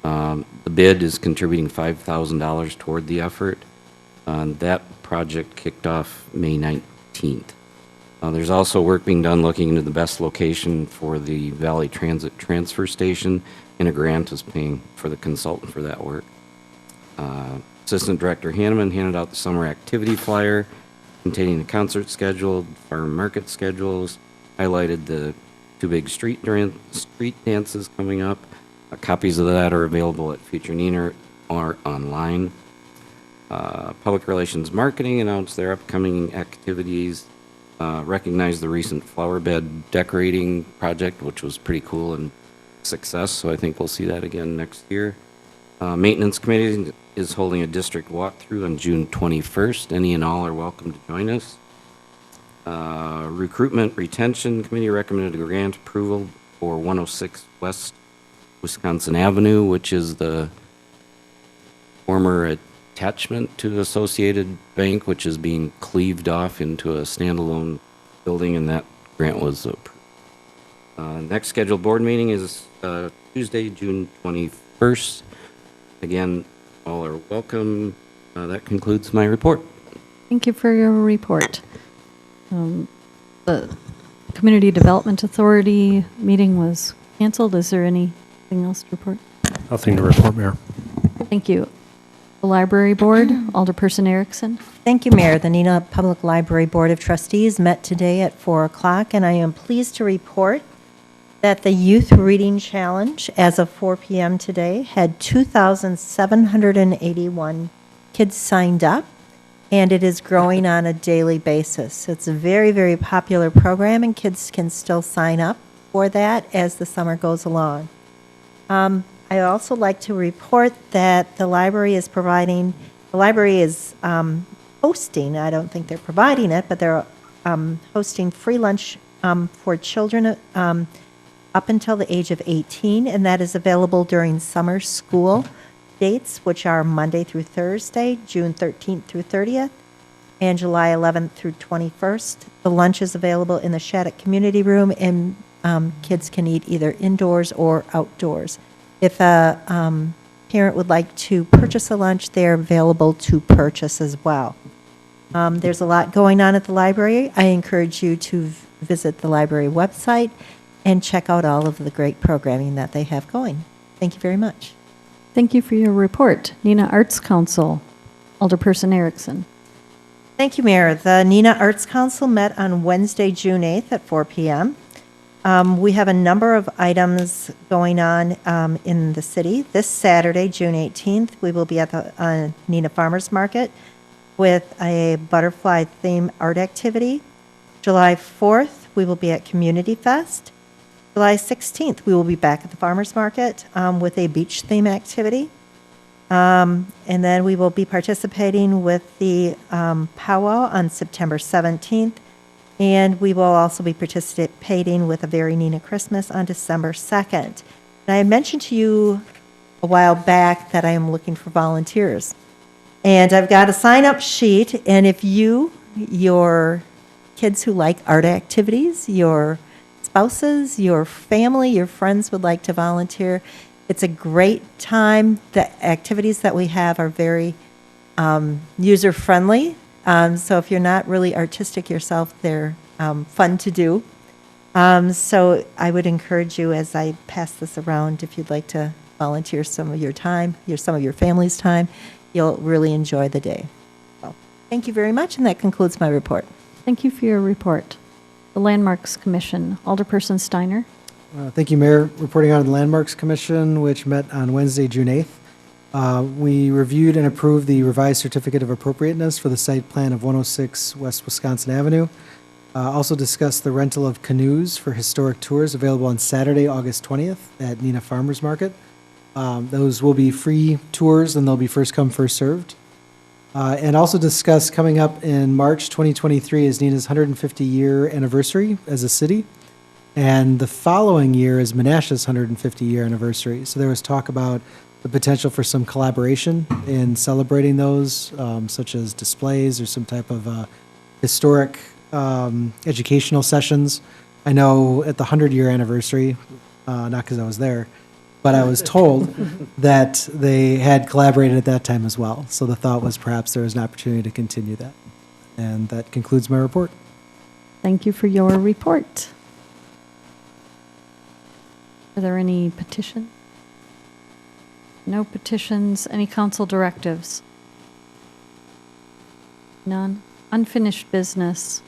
The bid is contributing $5,000 toward the effort. That project kicked off May 19th. There's also work being done looking into the best location for the Valley Transit Transfer Station, and a grant is paying for the consultant for that work. Assistant Director Hanneman handed out the summer activity flyer containing the concert schedule, farm market schedules, highlighted the 2 big street dances coming up. Copies of that are available at future Neenah or online. Public Relations Marketing announced their upcoming activities, recognized the recent flower bed decorating project, which was pretty cool and success, so I think we'll see that again next year. Maintenance Committee is holding a district walkthrough on June 21st. Any and all are welcome to join us. Recruitment Retention Committee recommended a grant approval for 106 West Wisconsin Avenue, which is the former attachment to Associated Bank, which is being cleaved off into a standalone building, and that grant was approved. Next scheduled board meeting is Tuesday, June 21st. Again, all are welcome. That concludes my report. Thank you for your report. The Community Development Authority meeting was canceled. Is there anything else to report? Nothing to report, Mayor. Thank you. The Library Board, Alderperson Erickson. Thank you, Mayor. The Neenah Public Library Board of Trustees met today at 4 o'clock, and I am pleased to report that the Youth Reading Challenge, as of 4 p.m. today, had 2,781 kids signed up, and it is growing on a daily basis. It's a very, very popular program, and kids can still sign up for that as the summer goes along. I also like to report that the library is hosting, I don't think they're providing it, but they're hosting free lunch for children up until the age of 18, and that is available during summer school dates, which are Monday through Thursday, June 13th through 30th, and July 11th through 21st. The lunch is available in the Shattuck Community Room, and kids can eat either indoors or outdoors. If a parent would like to purchase a lunch, they're available to purchase as well. There's a lot going on at the library. I encourage you to visit the library website and check out all of the great programming that they have going. Thank you very much. Thank you for your report. Neenah Arts Council, Alderperson Erickson. Thank you, Mayor. The Neenah Arts Council met on Wednesday, June 8th at 4 p.m. We have a number of items going on in the city. This Saturday, June 18th, we will be at the Neenah Farmers Market with a butterfly theme art activity. July 4th, we will be at Community Fest. July 16th, we will be back at the Farmers Market with a beach theme activity. And then we will be participating with the powwow on September 17th. And we will also be participating with a Very Neenah Christmas on December 2nd. And I mentioned to you a while back that I am looking for volunteers. And I've got a sign-up sheet, and if you, your kids who like art activities, your spouses, your family, your friends would like to volunteer, it's a great time. The activities that we have are very user-friendly. So if you're not really artistic yourself, they're fun to do. So I would encourage you, as I pass this around, if you'd like to volunteer some of your time, some of your family's time, you'll really enjoy the day. So, thank you very much, and that concludes my report. Thank you for your report. The Landmarks Commission, Alderperson Steiner. Thank you, Mayor. Reporting on the Landmarks Commission, which met on Wednesday, June 8th. We reviewed and approved the revised certificate of appropriateness for the site plan of 106 West Wisconsin Avenue. Also discussed the rental of canoes for historic tours available on Saturday, August 20th at Neenah Farmers Market. Those will be free tours, and they'll be first come, first served. And also discussed coming up in March 2023 is Neenah's 150-year anniversary as a city. And the following year is Menasha's 150-year anniversary. So there was talk about the potential for some collaboration in celebrating those, such as displays or some type of historic educational sessions. I know at the 100-year anniversary, not because I was there, but I was told that they had collaborated at that time as well. So the thought was perhaps there was an opportunity to continue that. And that concludes my report. Thank you for your report. Are there any petitions? No petitions. Any council directives? None. Unfinished business.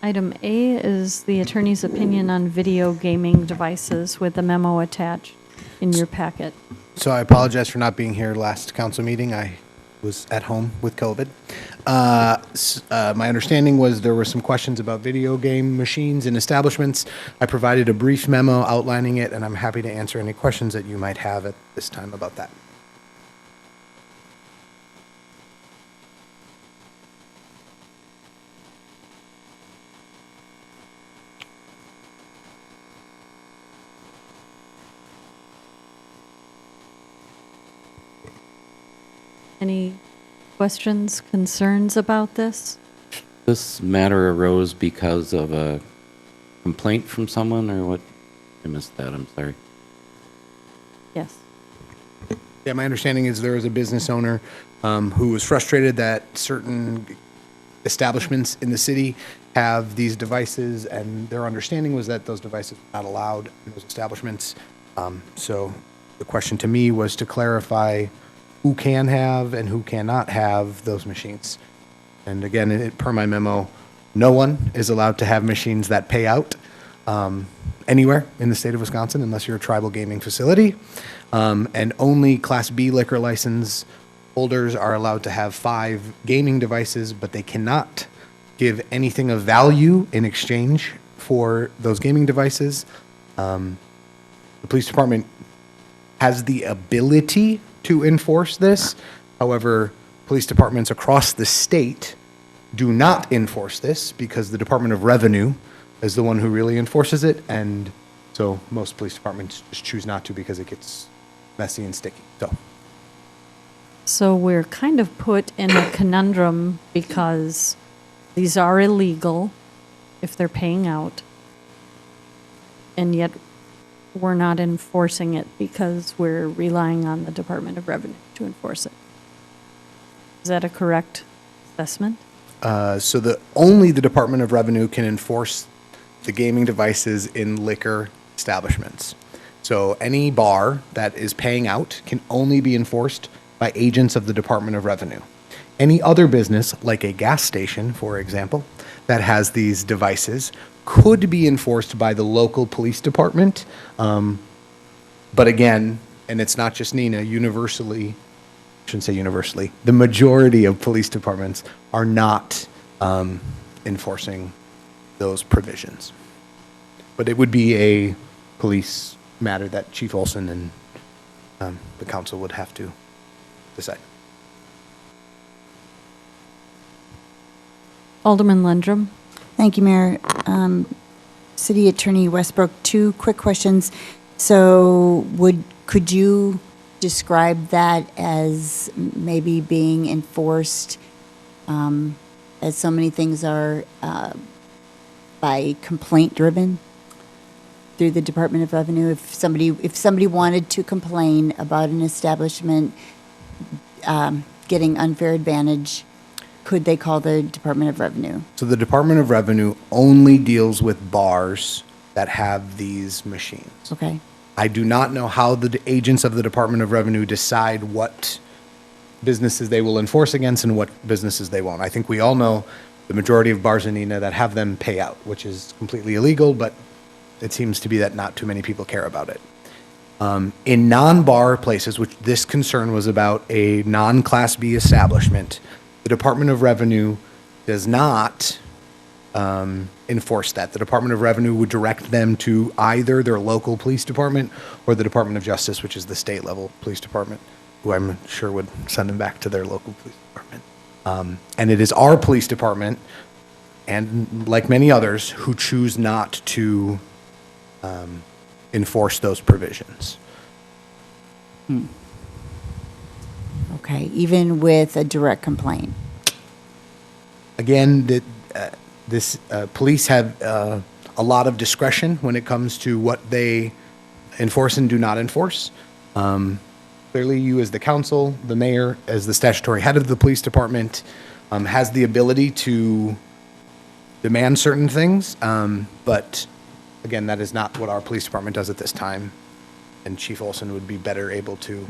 Item A is the attorney's opinion on video gaming devices with the memo attached in your packet. So I apologize for not being here last council meeting. I was at home with COVID. My understanding was there were some questions about video game machines in establishments. I provided a brief memo outlining it, and I'm happy to answer any questions that you might have at this time about that. Any questions, concerns about this? This matter arose because of a complaint from someone, or what? I missed that, I'm sorry. Yes. Yeah, my understanding is there is a business owner who was frustrated that certain establishments in the city have these devices, and their understanding was that those devices were not allowed in those establishments. So the question to me was to clarify who can have and who cannot have those machines. And again, per my memo, no one is allowed to have machines that pay out anywhere in the state of Wisconsin unless you're a tribal gaming facility. And only Class B liquor license holders are allowed to have 5 gaming devices, but they cannot give anything of value in exchange for those gaming devices. The police department has the ability to enforce this. However, police departments across the state do not enforce this because the Department of Revenue is the one who really enforces it. And so most police departments just choose not to because it gets messy and sticky. So we're kind of put in a conundrum because these are illegal if they're paying out, and yet we're not enforcing it because we're relying on the Department of Revenue to enforce it. Is that a correct assessment? So only the Department of Revenue can enforce the gaming devices in liquor establishments. So any bar that is paying out can only be enforced by agents of the Department of Revenue. Any other business, like a gas station, for example, that has these devices could be enforced by the local police department. But again, and it's not just Neenah, universally, I shouldn't say universally, the majority of police departments are not enforcing those provisions. But it would be a police matter that Chief Olson and the council would have to decide. Alderman Lundrum? Thank you, Mayor. City Attorney Westbrook, 2 quick questions. So could you describe that as maybe being enforced, as so many things are, by complaint driven through the Department of Revenue? If somebody wanted to complain about an establishment getting unfair advantage, could they call the Department of Revenue? So the Department of Revenue only deals with bars that have these machines. Okay. I do not know how the agents of the Department of Revenue decide what businesses they will enforce against and what businesses they won't. I think we all know the majority of bars in Neenah that have them pay out, which is completely illegal, but it seems to be that not too many people care about it. In non-bar places, which this concern was about a non-Class B establishment, the Department of Revenue does not enforce that. The Department of Revenue would direct them to either their local police department or the Department of Justice, which is the state level police department, who I'm sure would send them back to their local police department. And it is our police department, and like many others, who choose not to enforce those provisions. Okay, even with a direct complaint? Again, police have a lot of discretion when it comes to what they enforce and do not enforce. Clearly, you as the council, the mayor, as the statutory head of the police department, has the ability to demand certain things. But again, that is not what our police department does at this time. And Chief Olson would be better able to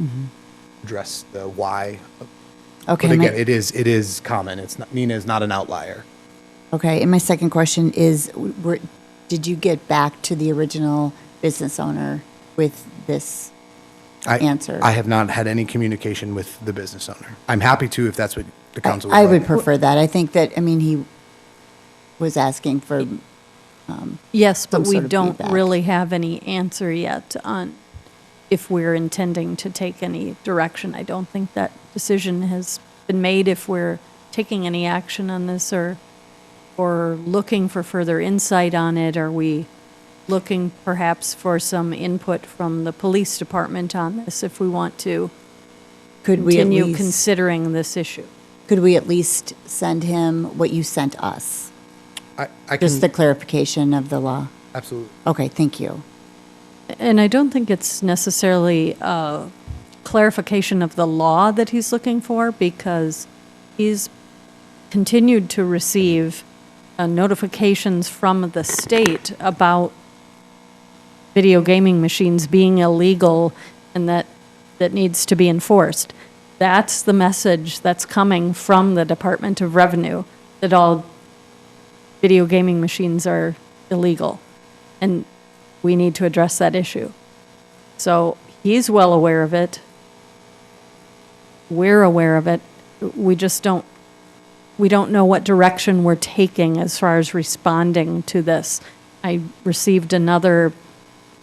address the why. Okay. But again, it is common. It's not, Neenah is not an outlier. Okay, and my second question is, did you get back to the original business owner with this answer? I have not had any communication with the business owner. I'm happy to if that's what the council would I like. would prefer that. I think that, he was asking for Yes, but some we sort of don't feedback. really have any answer yet on if we're intending to take any direction. I don't think that decision has been made if we're taking any action on this or looking for further insight on it. Are we looking perhaps for some input from the police department on this if we want to continue considering this issue? Could we at least send him what you sent us? I Just the clarification of the law? Absolutely. Okay, thank you. And I don't think it's necessarily a clarification of the law that he's looking for, because he's continued to receive notifications from the state about video gaming machines being illegal and that needs to be enforced. That's the message that's coming from the Department of Revenue, that all video gaming machines are illegal. And we need to address that issue. So he's well aware of it. We're aware of it. We just don't know what direction we're taking as far as responding to this. I received another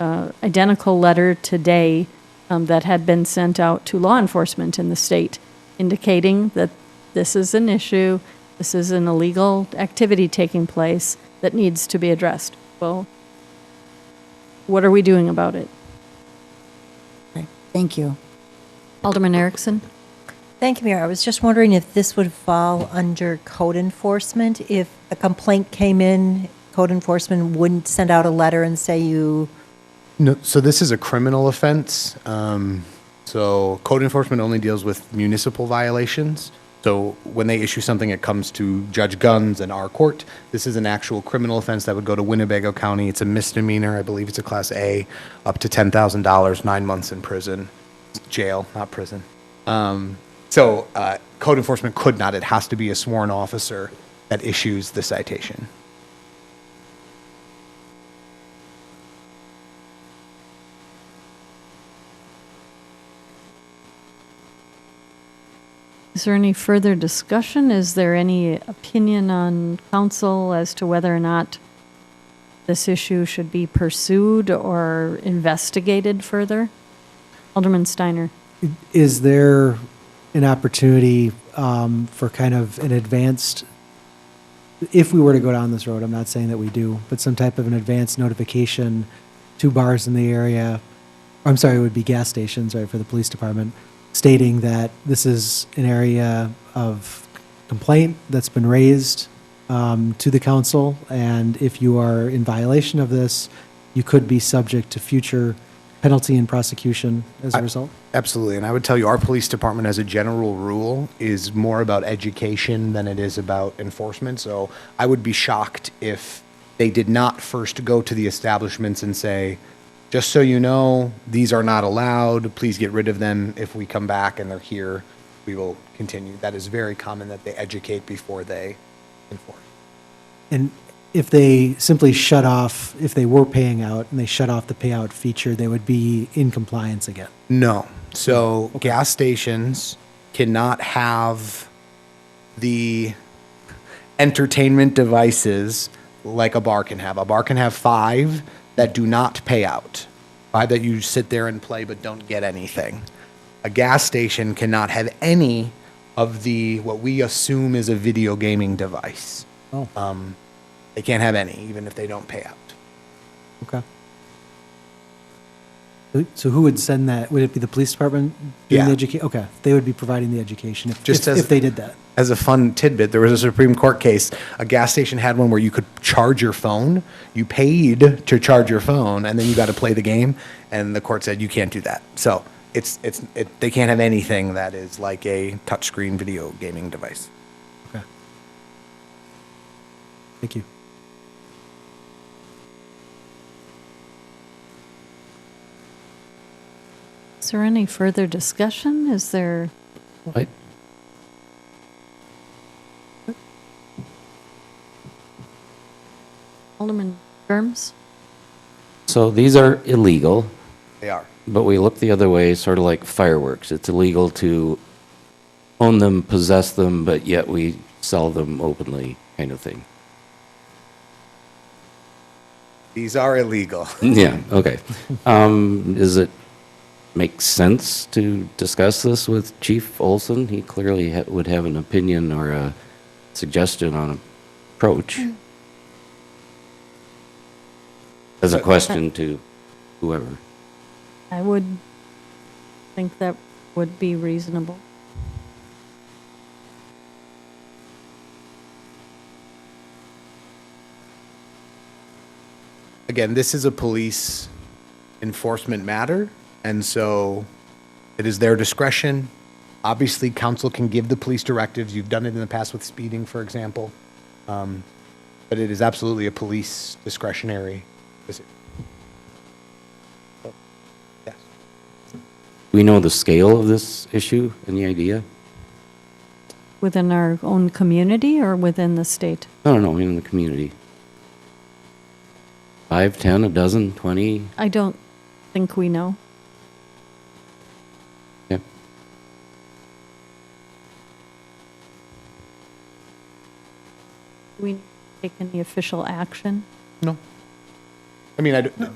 identical letter today that had been sent out to law enforcement in the state, indicating that this is an issue, this is an illegal activity taking place that needs to be addressed. Well, what are we doing about it? Okay, thank you. Alderman Erickson? Thank you, Mayor. I was just wondering if this would fall under code enforcement. If a complaint came in, code enforcement wouldn't send out a letter and say you... No, so this is a criminal offense. So code enforcement only deals with municipal violations. So when they issue something, it comes to Judge Guns and our court. This is an actual criminal offense that would go to Winnebago County. It's a misdemeanor. I believe it's a Class A, up to $10,000, 9 months in prison. Jail, not prison. So code enforcement could not. It has to be a sworn officer that issues the citation. Is there any further discussion? Is there any opinion on council as to whether or not this issue should be pursued or investigated further? Alderman Steiner. Is there an opportunity for kind of an advanced, if we were to go down this road, I'm not saying that we do, but some type of an advanced notification to bars in the area, I'm sorry, it would be gas stations, right, for the police department, stating that this is an area of complaint that's been raised to the council, and if you are in violation of this, you could be subject to future penalty and prosecution as a result? Absolutely. And I would tell you, our police department, as a general rule, is more about education than it is about enforcement. So I would be shocked if they did not first go to the establishments and say, just so you know, these are not allowed. Please get rid of them. If we come back and they're here, we will continue. That is very common, that they educate before they enforce. And if they simply shut off, if they were paying out and they shut off the payout feature, they would be in compliance again? No. So gas stations cannot have the entertainment devices like a bar can have. A bar can have 5 that do not pay out, 5 that you sit there and play but don't get anything. A gas station cannot have any of the, what we assume is a video gaming device. Oh. They can't have any, even if they don't pay out. Okay. So who would send that? Would it be the police department doing the education? Okay, they would be providing the education if they did that. As a fun tidbit, there was a Supreme Court case. A gas station had one where you could charge your phone. You paid to charge your phone, and then you got to play the game. And the court said you can't do that. So they can't have anything that is like a touchscreen video gaming device. Okay. Thank you. Is there any further discussion? Is there? Right. Alderman Germs? So these are illegal. They are. But we look the other way, sort of like fireworks. It's illegal to own them, possess them, but yet we sell them openly, kind of thing. These are illegal. Yeah, okay. Does it make sense to discuss this with Chief Olson? He clearly would have an opinion or a suggestion on approach. As a question to whoever. I would think that would be reasonable. Again, this is a police enforcement matter, and so it is their discretion. Obviously, council can give the police directives. You've done it in the past with speeding, for example. But it is absolutely a police discretionary decision. So, yes. we know the scale of this issue? Any idea? Within our own community or within the state? No, in the community. 5, 10, a dozen, 20? I don't think we know. Yep. Do we take any official action? No. I mean, I don't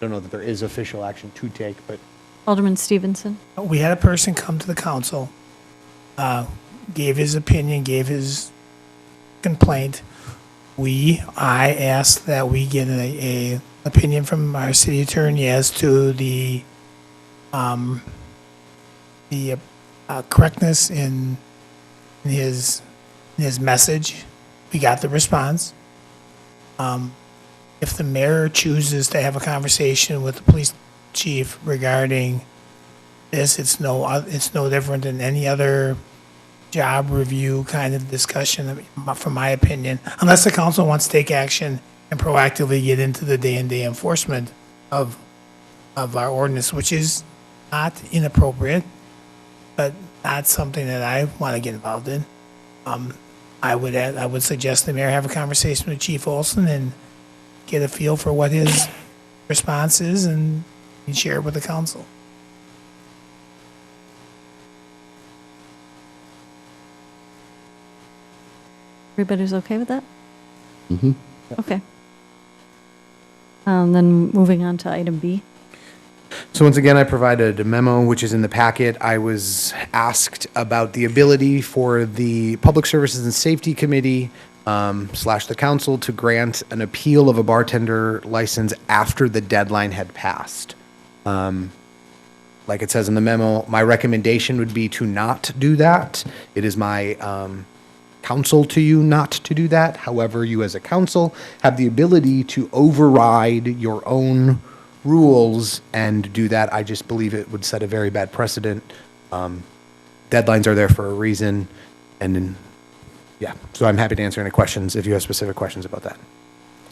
know that there is official action to take, but Alderman Stevenson? We had a person come to the council, gave his opinion, gave his complaint. I asked that we get a opinion from our city attorney as to the correctness in his message. We got the response. If the mayor chooses to have a conversation with the police chief regarding this, it's no different than any other job review kind of discussion, from my opinion, unless the council wants to take action and proactively get into the day-to-day enforcement of our ordinance, which is not inappropriate, but not something that I want to get involved in. I would suggest the mayor have a conversation with Chief Olson and get a feel for what his response is and share it with the council. Everybody's okay with that? Mm-hmm. Okay. Then moving on to item B. So once again, I provided a memo, which is in the packet. I was asked about the ability for the Public Services and Safety Committee / the council to grant an appeal of a bartender license after the deadline had passed. Like it says in the memo, my recommendation would be to not do that. It is my counsel to you not to do that. However, you as a council have the ability to override your own rules and do that. I just believe it would set a very bad precedent. Deadlines are there for a reason. And then, yeah, so I'm happy to answer any questions if you have specific questions about that.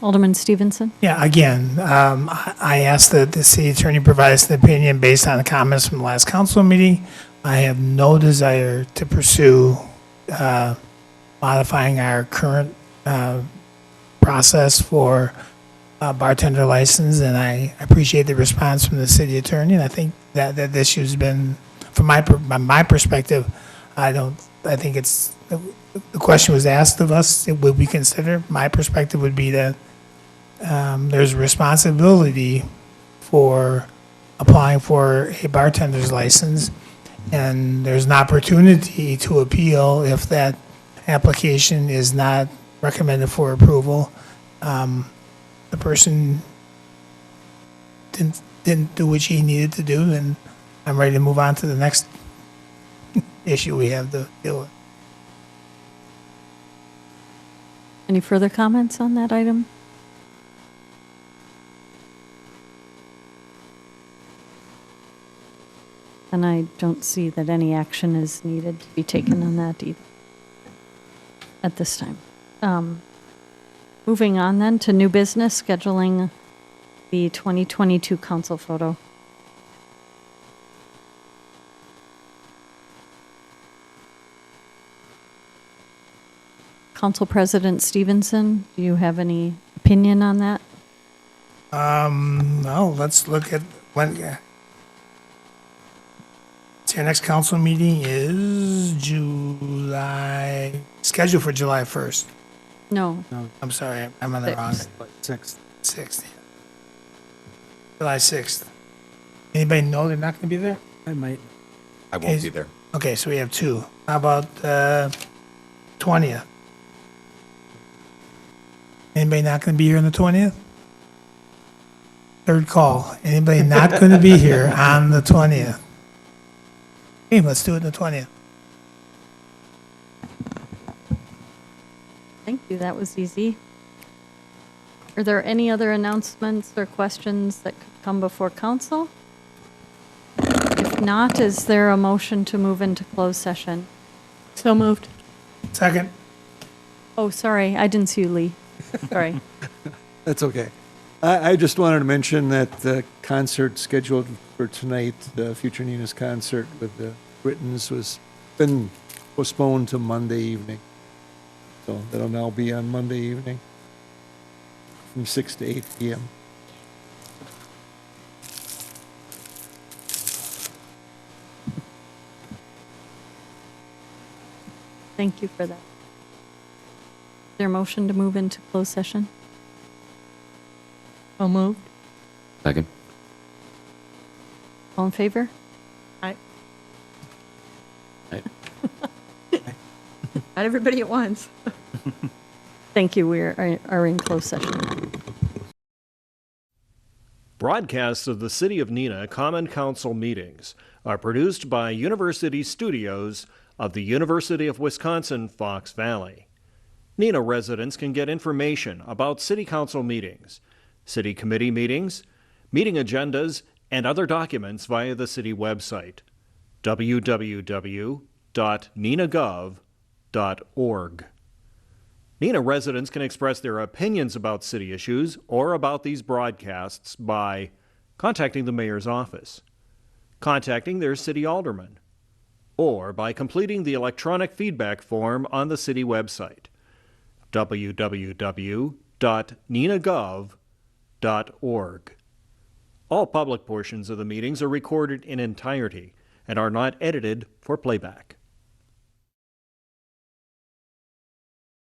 Alderman Stevenson? Yeah, again, I asked that the city attorney provide us an opinion based on the comments from the last council meeting. I have no desire to pursue modifying our current process for bartender license, and I appreciate the response from the city attorney. And I think that this issue's been, from my perspective, I think it's, the question was asked of us, would we consider? My perspective would be that there's a responsibility for applying for a bartender's license, and there's an opportunity to appeal if that application is not recommended for approval. The person didn't do what he needed to do, and I'm ready to move on to the next issue we have to deal with. Any further comments on that item? And I don't see that any action is needed to be taken on that either at this time. Moving on then to new business, scheduling the 2022 council photo. Council President Stevenson, do you have any opinion on that? No, let's look at when. So your next council meeting is scheduled for July 1st. No. I'm sorry, I'm on the wrong. 6th. 6th. July 6th. Anybody know they're not going to be there? I might. I won't be there. Okay, so we have two. How about 20th? Anybody not going to be here on the 20th? Third call. Anybody not going to be here on the 20th? Okay, let's do it on the 20th. Thank you, that was easy. Are there any other announcements or questions that could come before council? If not, is there a motion to move into closed session? So moved. Second. Oh, sorry, I didn't see you, Lee. Sorry. That's okay. I just wanted to mention that the concert scheduled for tonight, the Future Neenah's concert with the Britons, was been postponed to Monday evening. So that'll now be on Monday evening from 6 to 8 p.m. Thank you for that. Is there a motion to move into closed session? So moved. Second. All in favor? Aye. Aye. Not everybody at once. Thank you. We are in closed session. Broadcasts of the City of Neenah Common Council meetings are produced by University Studios of the University of Wisconsin Fox Valley. Neenah residents can get information about City Council meetings, City Committee meetings, meeting agendas, and other documents via the City website, www.neenahgov.org. Neenah residents can express their opinions about city issues or about these broadcasts by contacting the mayor's office, contacting their city alderman, or by completing the electronic feedback form on the city website, www.neenahgov.org. All public portions of the meetings are recorded in entirety and are not edited for playback.